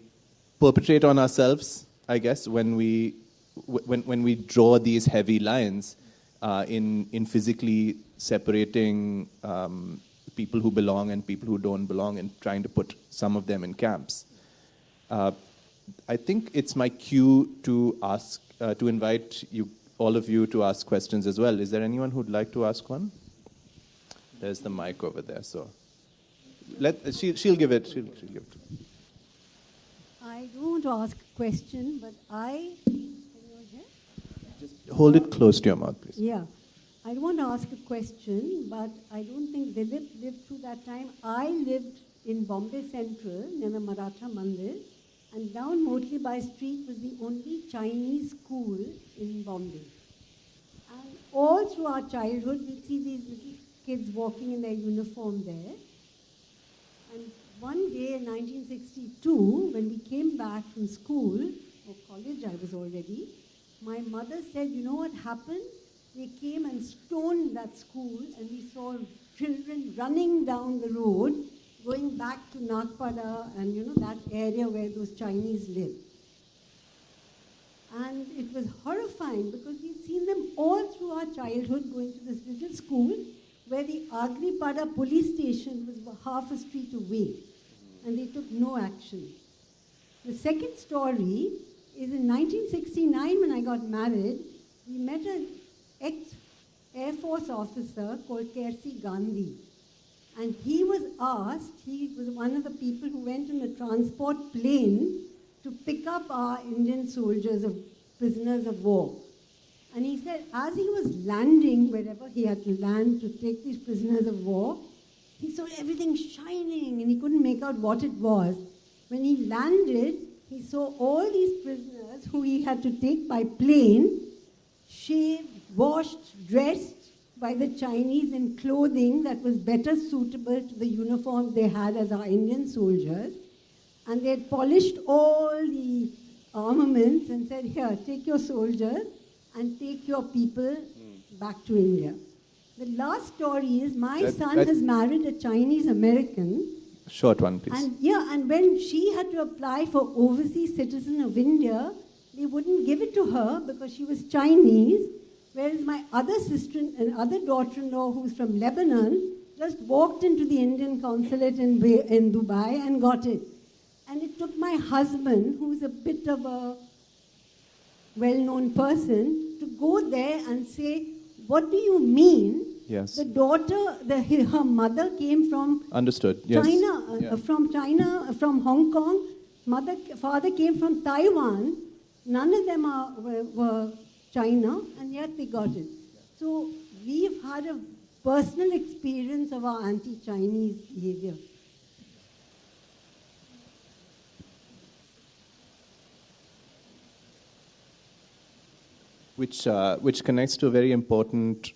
Speaker 3: perpetrate on ourselves, I guess, when we draw these heavy lines in physically separating people who belong and people who don't belong, and trying to put some of them in camps. I think it's my cue to invite you, all of you to ask questions as well. Is there anyone who'd like to ask one? There's the mic over there, so she'll give it. She'll give it.
Speaker 5: I don't want to ask a question, but
Speaker 3: Just hold it close to your mouth, please.
Speaker 5: Yeah. I want to ask a question, but I don't think Dilip lived through that time. I lived in Bombay Central, near the Maratha Mandir, and down Motli Street was the only Chinese school in Bombay. And all through our childhood, we'd see these little kids walking in their uniform there. And one day in 1962, when we came back from school, or college I was already, my mother said, you know what happened? They came and stoned that school, and we saw children running down the road, going back to Nagpada and that area where those Chinese live. And it was horrifying because we'd seen them all through our childhood going to this little school where the Agripada police station was half a street away, and they took no action. The second story is in 1969 when I got married, we met an ex-Air Force officer called Kersi Gandhi. And he was asked, he was one of the people who went in a transport plane to pick up our Indian soldiers, prisoners of war. And he said, as he was landing wherever he had to land to take these prisoners of war, he saw everything shining and he couldn't make out what it was. When he landed, he saw all these prisoners who he had to take by plane, shaved, washed, dressed by the Chinese in clothing that was better suitable to the uniforms they had as our Indian soldiers. And they had polished all the armaments and said, here, take your soldiers and take your people back to India. The last story is my son has married a Chinese American.
Speaker 3: Short one, please.
Speaker 5: And when she had to apply for overseas citizen of India, they wouldn't give it to her because she was Chinese, whereas my other sister and other daughter-in-law who's from Lebanon just walked into the Indian consulate in Dubai and got it. And it took my husband, who's a bit of a well-known person, to go there and say, what do you mean?
Speaker 3: Yes.
Speaker 5: The daughter, her mother came from
Speaker 3: Understood. Yes.
Speaker 5: China, from Hong Kong. Father came from Taiwan. None of them were China, and yet they got it. So we've had a personal experience of our anti-Chinese behavior.
Speaker 3: Which connects to a very important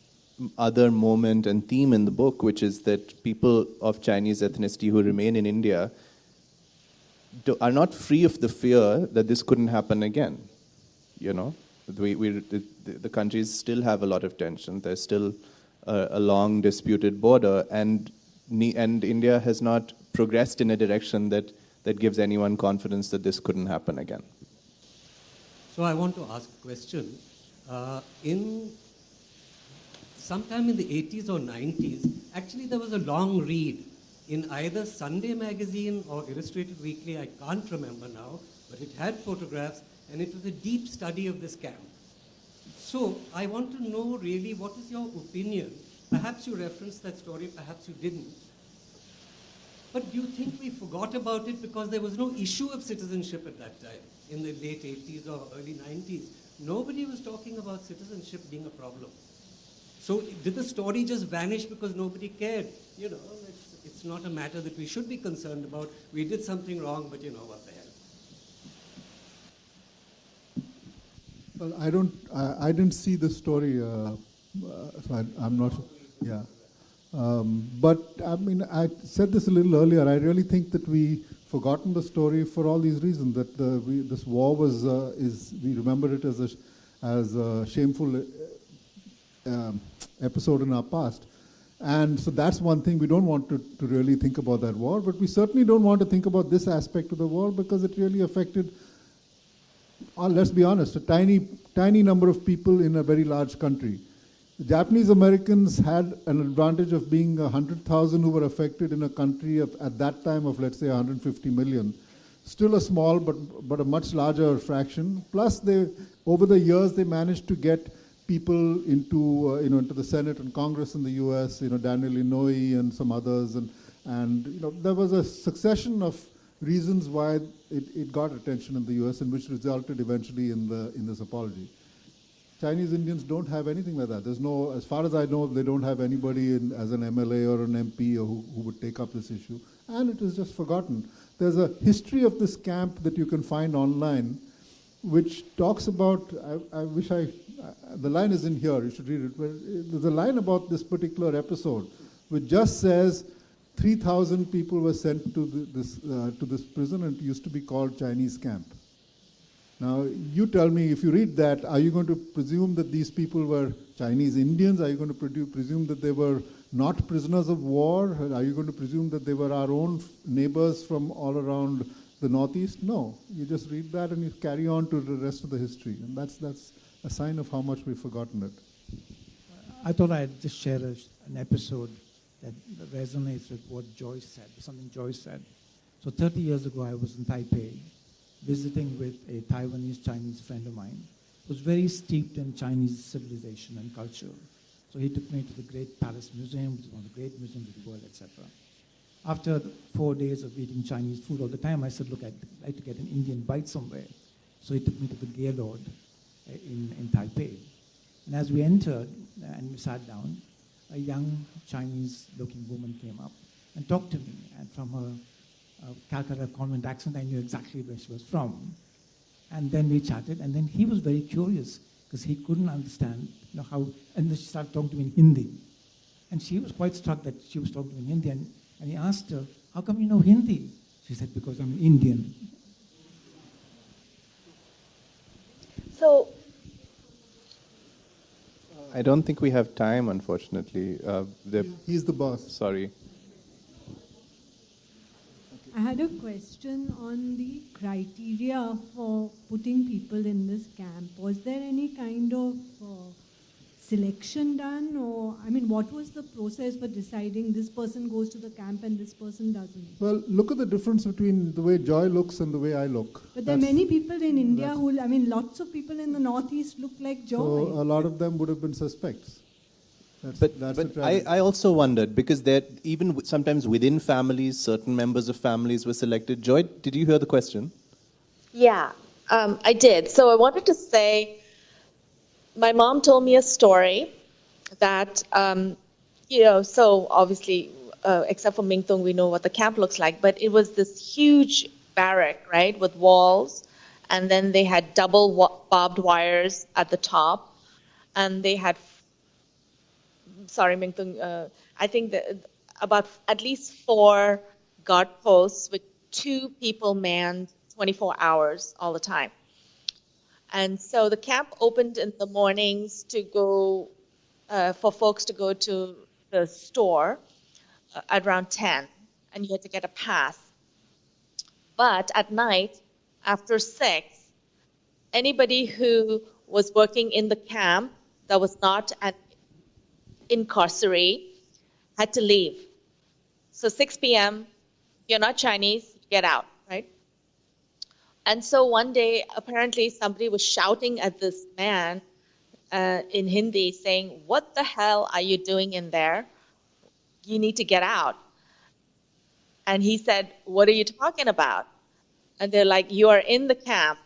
Speaker 3: other moment and theme in the book, which is that people of Chinese ethnicity who remain in India are not free of the fear that this couldn't happen again. The countries still have a lot of tension. There's still a long disputed border, and India has not progressed in a direction that gives anyone confidence that this couldn't happen again.
Speaker 6: So I want to ask a question. Sometime in the 80s or 90s, actually there was a long read in either Sunday magazine or Illustrated Weekly, I can't remember now, but it had photographs and it was a deep study of this camp. So I want to know really what is your opinion. Perhaps you referenced that story, perhaps you didn't. But do you think we forgot about it because there was no issue of citizenship at that time, in the late 80s or early 90s? Nobody was talking about citizenship being a problem. So did the story just vanish because nobody cared? It's not a matter that we should be concerned about. We did something wrong, but what the hell?
Speaker 2: Well, I didn't see the story, so I'm not. Yeah, but I mean, I said this a little earlier. I really think that we forgotten the story for all these reasons. That this war was we remember it as a shameful episode in our past. And so that's one thing. We don't want to really think about that war, but we certainly don't want to think about this aspect of the war because it really affected, let's be honest, a tiny number of people in a very large country. The Japanese Americans had an advantage of being 100,000 who were affected in a country at that time of, let's say, 150 million. Still a small but a much larger fraction. Plus, over the years, they managed to get people into into the Senate and Congress in the U.S. Daniel Inouye and some others, and there was a succession of reasons why it got attention in the U.S. and which resulted eventually in this apology. Chinese Indians don't have anything like that. There's no, as far as I know, they don't have anybody as an MLA or an MP or who would take up this issue, and it is just forgotten. There's a history of this camp that you can find online, which talks about, the line is in here, you should read it, but there's a line about this particular episode, which just says 3,000 people were sent to this prison, and it used to be called Chinese camp. Now, you tell me, if you read that, are you going to presume that these people were Chinese Indians? Are you going to presume that they were not prisoners of war? Are you going to presume that they were our own neighbors from all around the Northeast? No. You just read that and you carry on to the rest of the history. And that's a sign of how much we've forgotten it.
Speaker 7: I thought I'd just share an episode that resonates with what Joyce said, something Joyce said. So 30 years ago, I was in Taipei, visiting with a Taiwanese Chinese friend of mine who was very steeped in Chinese civilization and culture. So he took me to the Great Palace Museum, which is one of the great museums of the world, etc. After 4 days of eating Chinese food all the time, I said, look, I'd like to get an Indian bite somewhere. So he took me to the Gaylord in Taipei. And as we entered and we sat down, a young Chinese-looking woman came up and talked to me. And from her Calcutta convent accent, I knew exactly where she was from. And then we chatted, and then he was very curious because he couldn't understand how, and then she started talking to me in Hindi. And she was quite struck that she was talking to me in Hindi, and he asked her, how come you know Hindi? She said, because I'm Indian.
Speaker 4: So,
Speaker 3: I don't think we have time, unfortunately.
Speaker 2: He's the boss.
Speaker 3: Sorry.
Speaker 5: I had a question on the criteria for putting people in this camp. Was there any kind of selection done, or what was the process for deciding this person goes to the camp and this person doesn't?
Speaker 2: Well, look at the difference between the way Joy looks and the way I look.
Speaker 5: But there are many people in India who, lots of people in the Northeast look like Joy.
Speaker 2: So a lot of them would have been suspects.
Speaker 3: But I also wondered, because there, even sometimes within families, certain members of families were selected. Joy, did you hear the question?
Speaker 4: yeah, I did. So I wanted to say, my mom told me a story that, so obviously, except for Mingtung, we know what the camp looks like, but it was this huge barrack, right, with walls, and then they had double barbed wires at the top, and they had, sorry, Mingtung, I think that about at least 4 guard posts with 2 people manned 24 hours all the time. And so the camp opened in the mornings to go, for folks to go to the store at around 10, and you had to get a pass. But at night, after 6, anybody who was working in the camp that was not an incarceree had to leave. So 6 p.m., you're not Chinese, get out, right? And so one day, apparently somebody was shouting at this man in Hindi saying, what the hell are you doing in there? You need to get out. And he said, what are you talking about? And they're like, you are in the camp.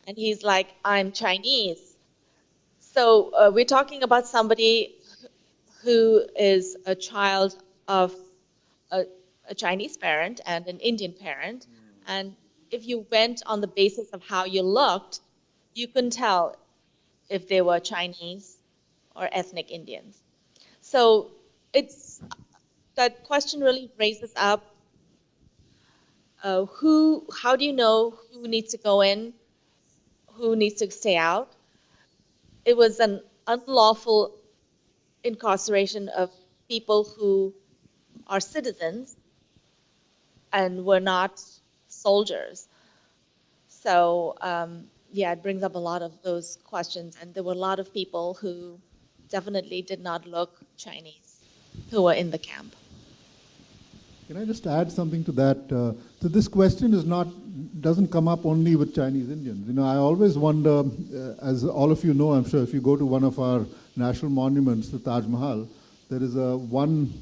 Speaker 4: And he's like, I'm Chinese. So we're talking about somebody who is a child of a Chinese parent and an Indian parent. And if you went on the basis of how you looked, you couldn't tell if they were Chinese or ethnic Indians. So that question really raises up, how do you know who needs to go in, who needs to stay out? It was an unlawful incarceration of people who are citizens and were not soldiers. So, it brings up a lot of those questions. And there were a lot of people who definitely did not look Chinese who were in the camp.
Speaker 2: Can I just add something to that? So this question doesn't come up only with Chinese Indians. You know, I always wonder, as all of you know, I'm sure, if you go to one of our national monuments, the Taj Mahal, there is a one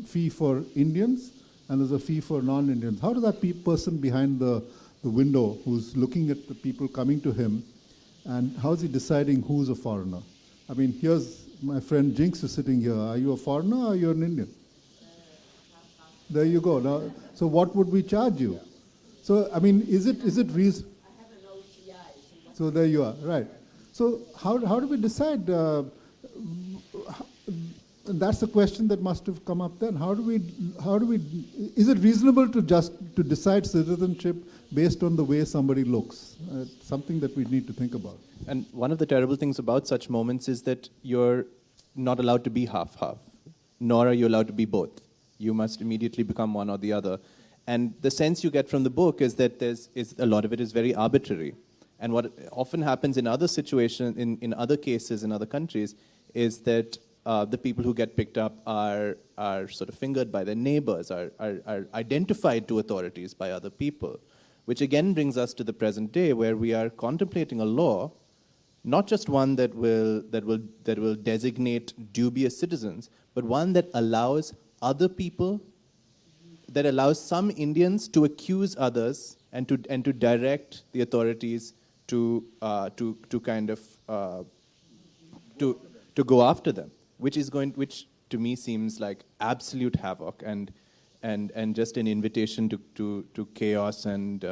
Speaker 2: fee for Indians and there's a fee for non-Indians. How does that person behind the window who's looking at the people coming to him, and how is he deciding who's a foreigner? I mean, here's my friend Jinx is sitting here. Are you a foreigner or are you an Indian? There you go. Now, so what would we charge you? So, I mean, is it reason? I have an OCI. So there you are, right. So how do we decide? That's the question that must have come up then. How do we? Is it reasonable to decide citizenship based on the way somebody looks? Something that we need to think about.
Speaker 3: And one of the terrible things about such moments is that you're not allowed to be half-half, nor are you allowed to be both. You must immediately become one or the other. And the sense you get from the book is that a lot of it is very arbitrary. And what often happens in other situations, in other cases in other countries, is that the people who get picked up are sort of fingered by their neighbors, are identified to authorities by other people, which again brings us to the present day where we are contemplating a law, not just one that will designate dubious citizens, but one that allows other people, that allows some Indians to accuse others and to direct the authorities to go after them, which to me seems like absolute havoc and just an invitation to chaos and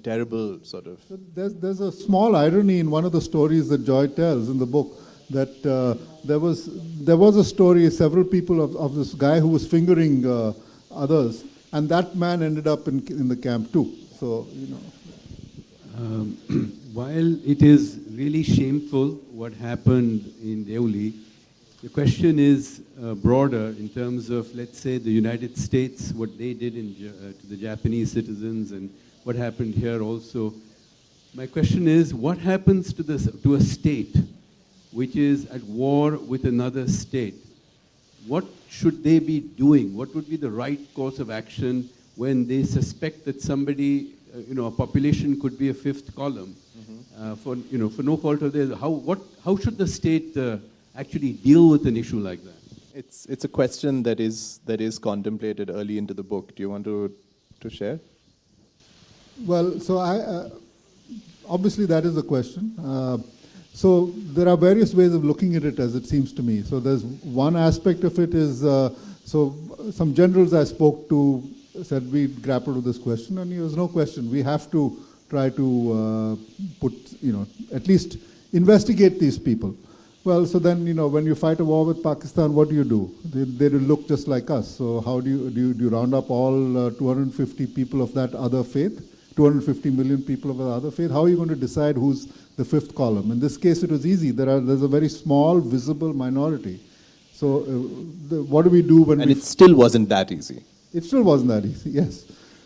Speaker 3: terrible sort of.
Speaker 2: So there's a small irony in one of the stories that Joy tells in the book, that there was a story, several people of this guy who was fingering others, and that man ended up in the camp too. So, you know.
Speaker 8: While it is really shameful what happened in Deoli, the question is broader in terms of, let's say, the United States, what they did to the Japanese citizens and what happened here also. My question is, what happens to a state which is at war with another state? What should they be doing? What would be the right course of action when they suspect that somebody, a population could be a fifth column, for no fault of theirs? How should the state actually deal with an issue like that?
Speaker 3: It's a question that is contemplated early into the book. Do you want to share?
Speaker 2: Well, so obviously that is a question. So there are various ways of looking at it, as it seems to me. So there's one aspect of it is, so some generals I spoke to said we grappled with this question, and there's no question. We have to try to at least investigate these people. Well, so then, when you fight a war with Pakistan, what do? They look just like us. So how do you round up all 250 people of that other faith? 250 million people of the other faith? How are you going to decide who's the fifth column? In this case, it was easy. There's a very small, visible minority. So what do we do when
Speaker 3: And it still wasn't that easy.
Speaker 2: It still wasn't that easy, yes.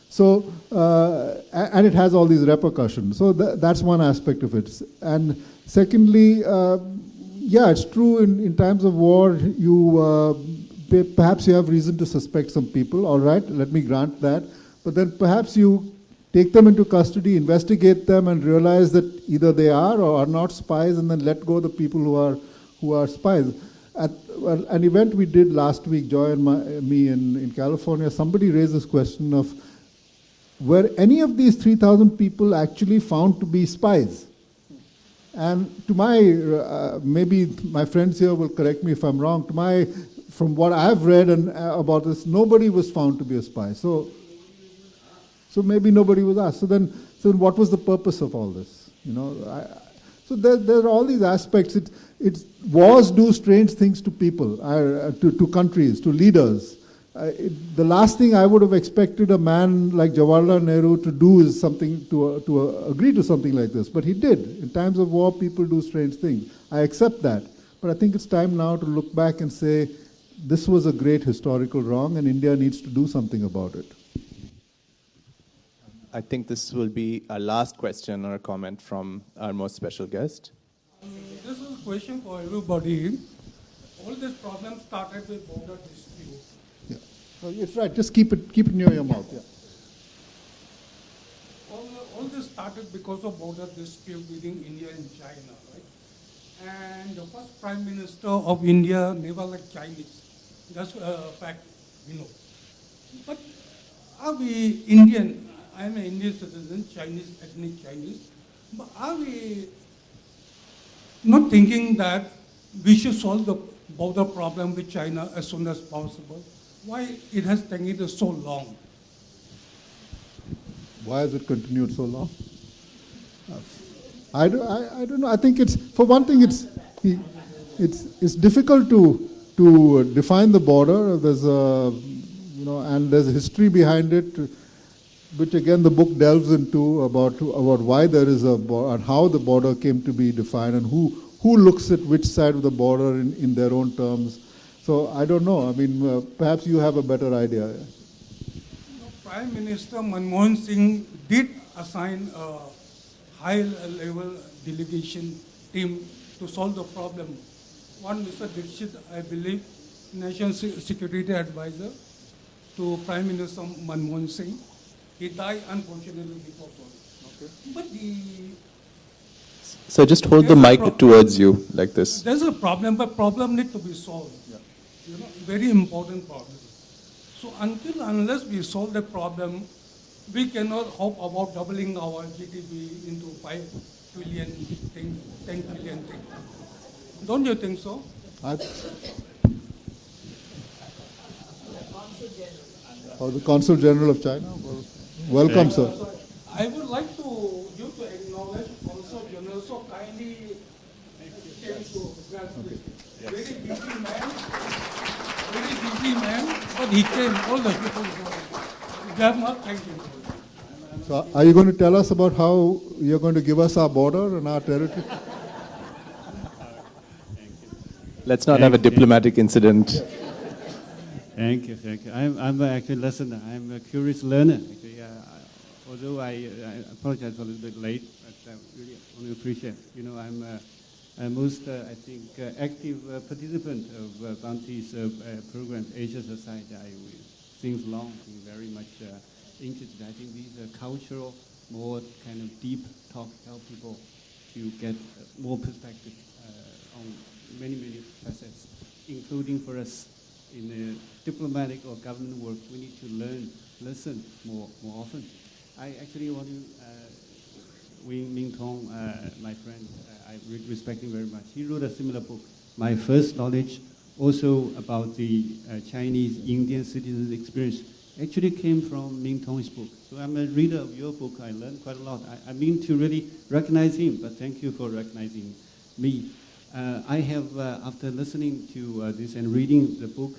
Speaker 2: So, and it has all these repercussions. So that's one aspect of it. And secondly, yeah, it's true in times of war, perhaps you have reason to suspect some people, all right, let me grant that. But then perhaps you take them into custody, investigate them, and realize that either they are or are not spies, and then let go the people who are spies. At an event we did last week, Joy and me in California, somebody raised this question of, were any of these 3,000 people actually found to be spies? And to my, maybe my friends here will correct me if I'm wrong, from what I've read about this, nobody was found to be a spy. So maybe nobody was asked. So then what was the purpose of all this? So there are all these aspects. Wars do strange things to people, to countries, to leaders. The last thing I would have expected a man like Jawaharlal Nehru to do is something to agree to something like this. But he did. In times of war, people do strange things. I accept that. But I think it's time now to look back and say, this was a great historical wrong, and India needs to do something about it.
Speaker 3: I think this will be our last question or a comment from our most special guest.
Speaker 9: This is a question for everybody. All this problem started with border dispute.
Speaker 2: Yeah. Oh, it's right. Just keep it near your mouth. Yeah.
Speaker 9: All this started because of border dispute between India and China, right? And the first Prime Minister of India never liked Chinese. That's a fact, you know. But are we Indian? I'm an Indian citizen, Chinese, ethnic Chinese. But are we not thinking that we should solve the border problem with China as soon as possible? Why it has taken so long?
Speaker 2: Why has it continued so long? I don't know. I think it's, for one thing, it's difficult to define the border. There's and there's a history behind it, which again the book delves into about why there is a border and how the border came to be defined and who looks at which side of the border in their own terms. So I don't know. I mean, perhaps you have a better idea.
Speaker 9: Prime Minister Manmohan Singh did assign a high-level delegation team to solve the problem. One, Mr. Dixit, I believe, National Security Advisor to Prime Minister Manmohan Singh. He died, unfortunately, before solving. Okay. But
Speaker 3: So just hold the mic towards you like this.
Speaker 9: There's a problem, but problem needs to be solved. Yeah. You know, very important problem. So unless we solve the problem, we cannot hope about doubling our GDP into 5 trillion things, 10 trillion things. Don't you think so?
Speaker 2: The Consul General of China? Welcome, sir.
Speaker 9: I would like you to acknowledge Consul General so kindly came to grasp this. Very busy man, but he came, all the people. Thank you.
Speaker 2: So are you going to tell us about how you're going to give us our border and our territory?
Speaker 3: Let's not have a diplomatic incident.
Speaker 8: Thank you. I'm actually a listener. I'm a curious learner. Actually, although I apologize for a little bit late, but I really only appreciate. You know, I'm a most, I think, active participant of Bounty's programs, Asia Society. Since long, been very much interested. I think these are cultural, more kind of deep talk help people to get more perspective on many facets, including for us in the diplomatic or government work. We need to listen more often. I actually want to, Wing Ming Tong, my friend, I respect him very much. He wrote a similar book, My First Knowledge, also about the Chinese Indian citizens' experience. Actually came from Ming Tong's book. So I'm a reader of your book. I learned quite a lot. I mean to really recognize him, but thank you for recognizing me. I have, after listening to this and reading the book,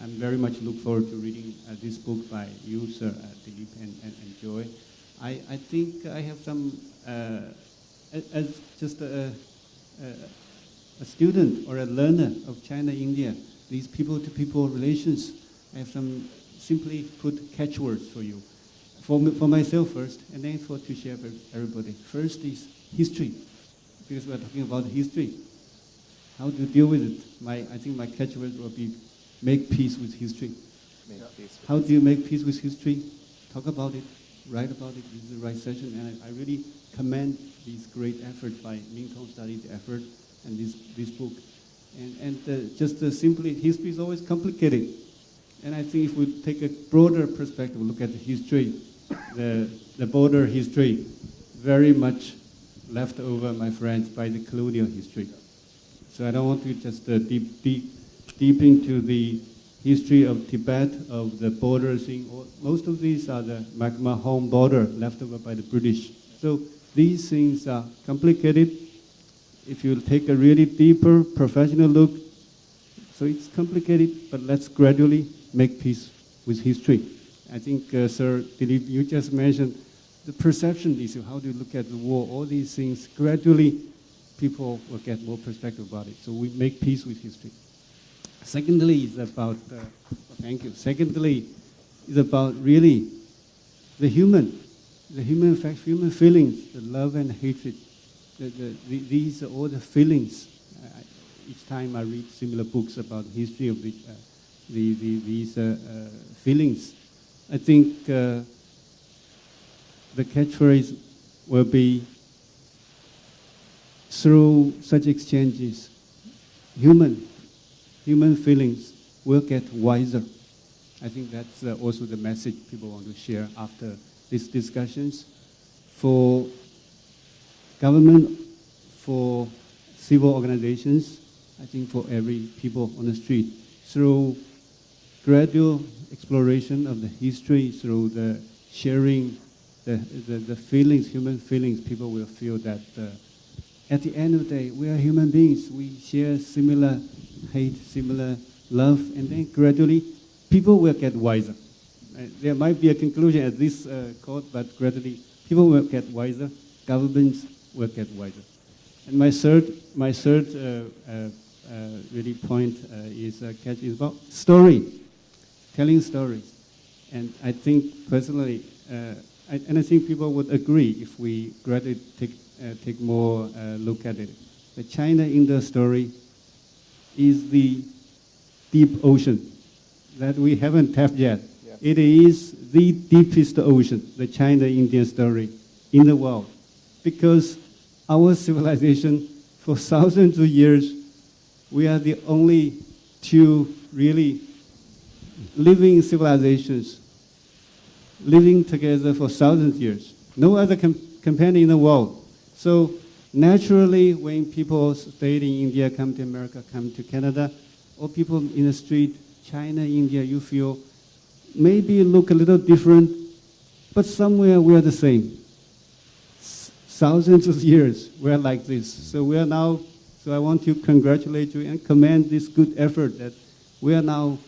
Speaker 8: I'm very much look forward to reading this book by you, Sir Dilip and Joy. I think I have some, as just a student or a learner of China-India, these people-to-people relations, I have some simply put catchwords for you. For myself first, and then to share with everybody. First is history, because we're talking about history. How to deal with it? I think my catchwords will be make peace with history. How do you make peace with history? Talk about it, write about it. This is the right session, and I really commend these great efforts by Ming Tong study, the effort, and this book. And just simply, history is always complicated. And I think if we take a broader perspective, look at the history, the border history, very much left over, my friends, by the colonial history. So I don't want to just deep into the history of Tibet, of the border thing. Most of these are the Magma home border left over by the British. So these things are complicated. If you take a really deeper professional look, so it's complicated, but let's gradually make peace with history. I think, Sir Dilip, you just mentioned the perception issue, how do you look at the war, all these things, gradually people will get more perspective about it. So we make peace with history. Secondly, is about, thank you. Secondly, is about really the human facts, human feelings, the love and hatred. These are all the feelings. Each time I read similar books about history of the these feelings. I think the catchphrase will be, through such exchanges, human feelings will get wiser. I think that's also the message people want to share after these discussions. For government, for civil organizations, I think for every people on the street, through gradual exploration of the history, through the sharing the feelings, human feelings, people will feel that at the end of the day, we are human beings. We share similar hate, similar love, and then gradually people will get wiser. There might be a conclusion at this court, but gradually people will get wiser, governments will get wiser. And my third really point is about story, telling stories. And I think personally, and I think people would agree if we gradually take more look at it. The China India story is the deep ocean that we haven't tapped yet. Yeah. It is the deepest ocean, the China-Indian story in the world, because our civilization, for thousands of years, we are the only two really living civilizations living together for thousands of years. No other companion in the world. So naturally, when people stayed in India, come to America, come to Canada, or people in the street, China, India, you feel maybe look a little different, but somewhere we are the same. Thousands of years we're like this. So we are now, so I want to congratulate you and commend this good effort that we are now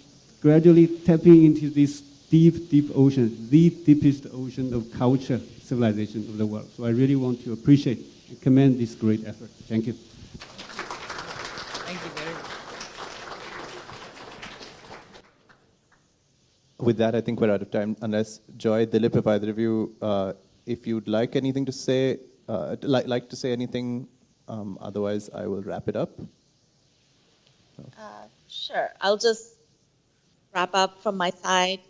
Speaker 8: gradually tapping into this deep, deep ocean, the deepest ocean of culture, civilization of the world. So I really want to appreciate and commend this great effort. Thank you.
Speaker 3: Thank you very much. With that, I think we're out of time. Unless Joy, Dilip, if either of you, if you'd like anything to say, like to say anything, otherwise I will wrap it up.
Speaker 4: Sure. I'll just wrap up from my side.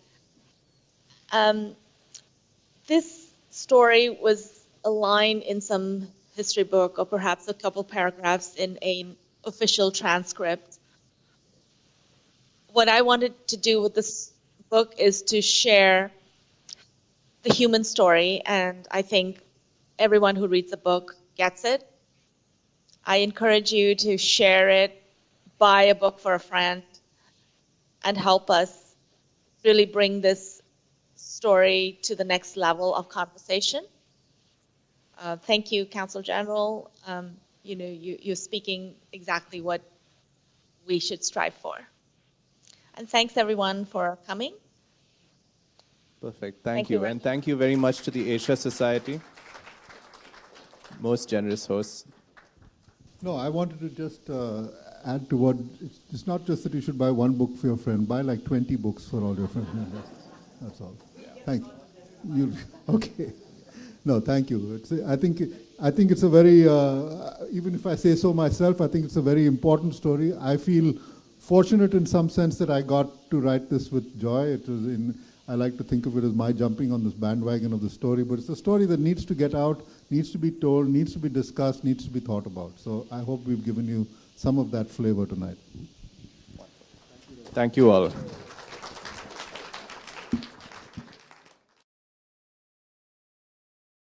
Speaker 4: This story was a line in some history book, or perhaps a couple paragraphs in an official transcript. What I wanted to do with this book is to share the human story, and I think everyone who reads the book gets it. I encourage you to share it, buy a book for a friend, and help us really bring this story to the next level of conversation. Thank you, Counsel General. You're speaking exactly what we should strive for. And thanks everyone for coming.
Speaker 3: Perfect. Thank you. And thank you very much to the Asia Society. Most generous hosts.
Speaker 2: No, I wanted to just add to what, it's not just that you should buy one book for your friend, buy like 20 books for all your friends. That's all. Thank you. Okay. No, thank you. I think it's a very, even if I say so myself, I think it's a very important story. I feel fortunate in some sense that I got to write this with Joy. I like to think of it as my jumping on this bandwagon of the story, but it's a story that needs to get out, needs to be told, needs to be discussed, needs to be thought about. So I hope we've given you some of that flavor tonight.
Speaker 3: Thank you all.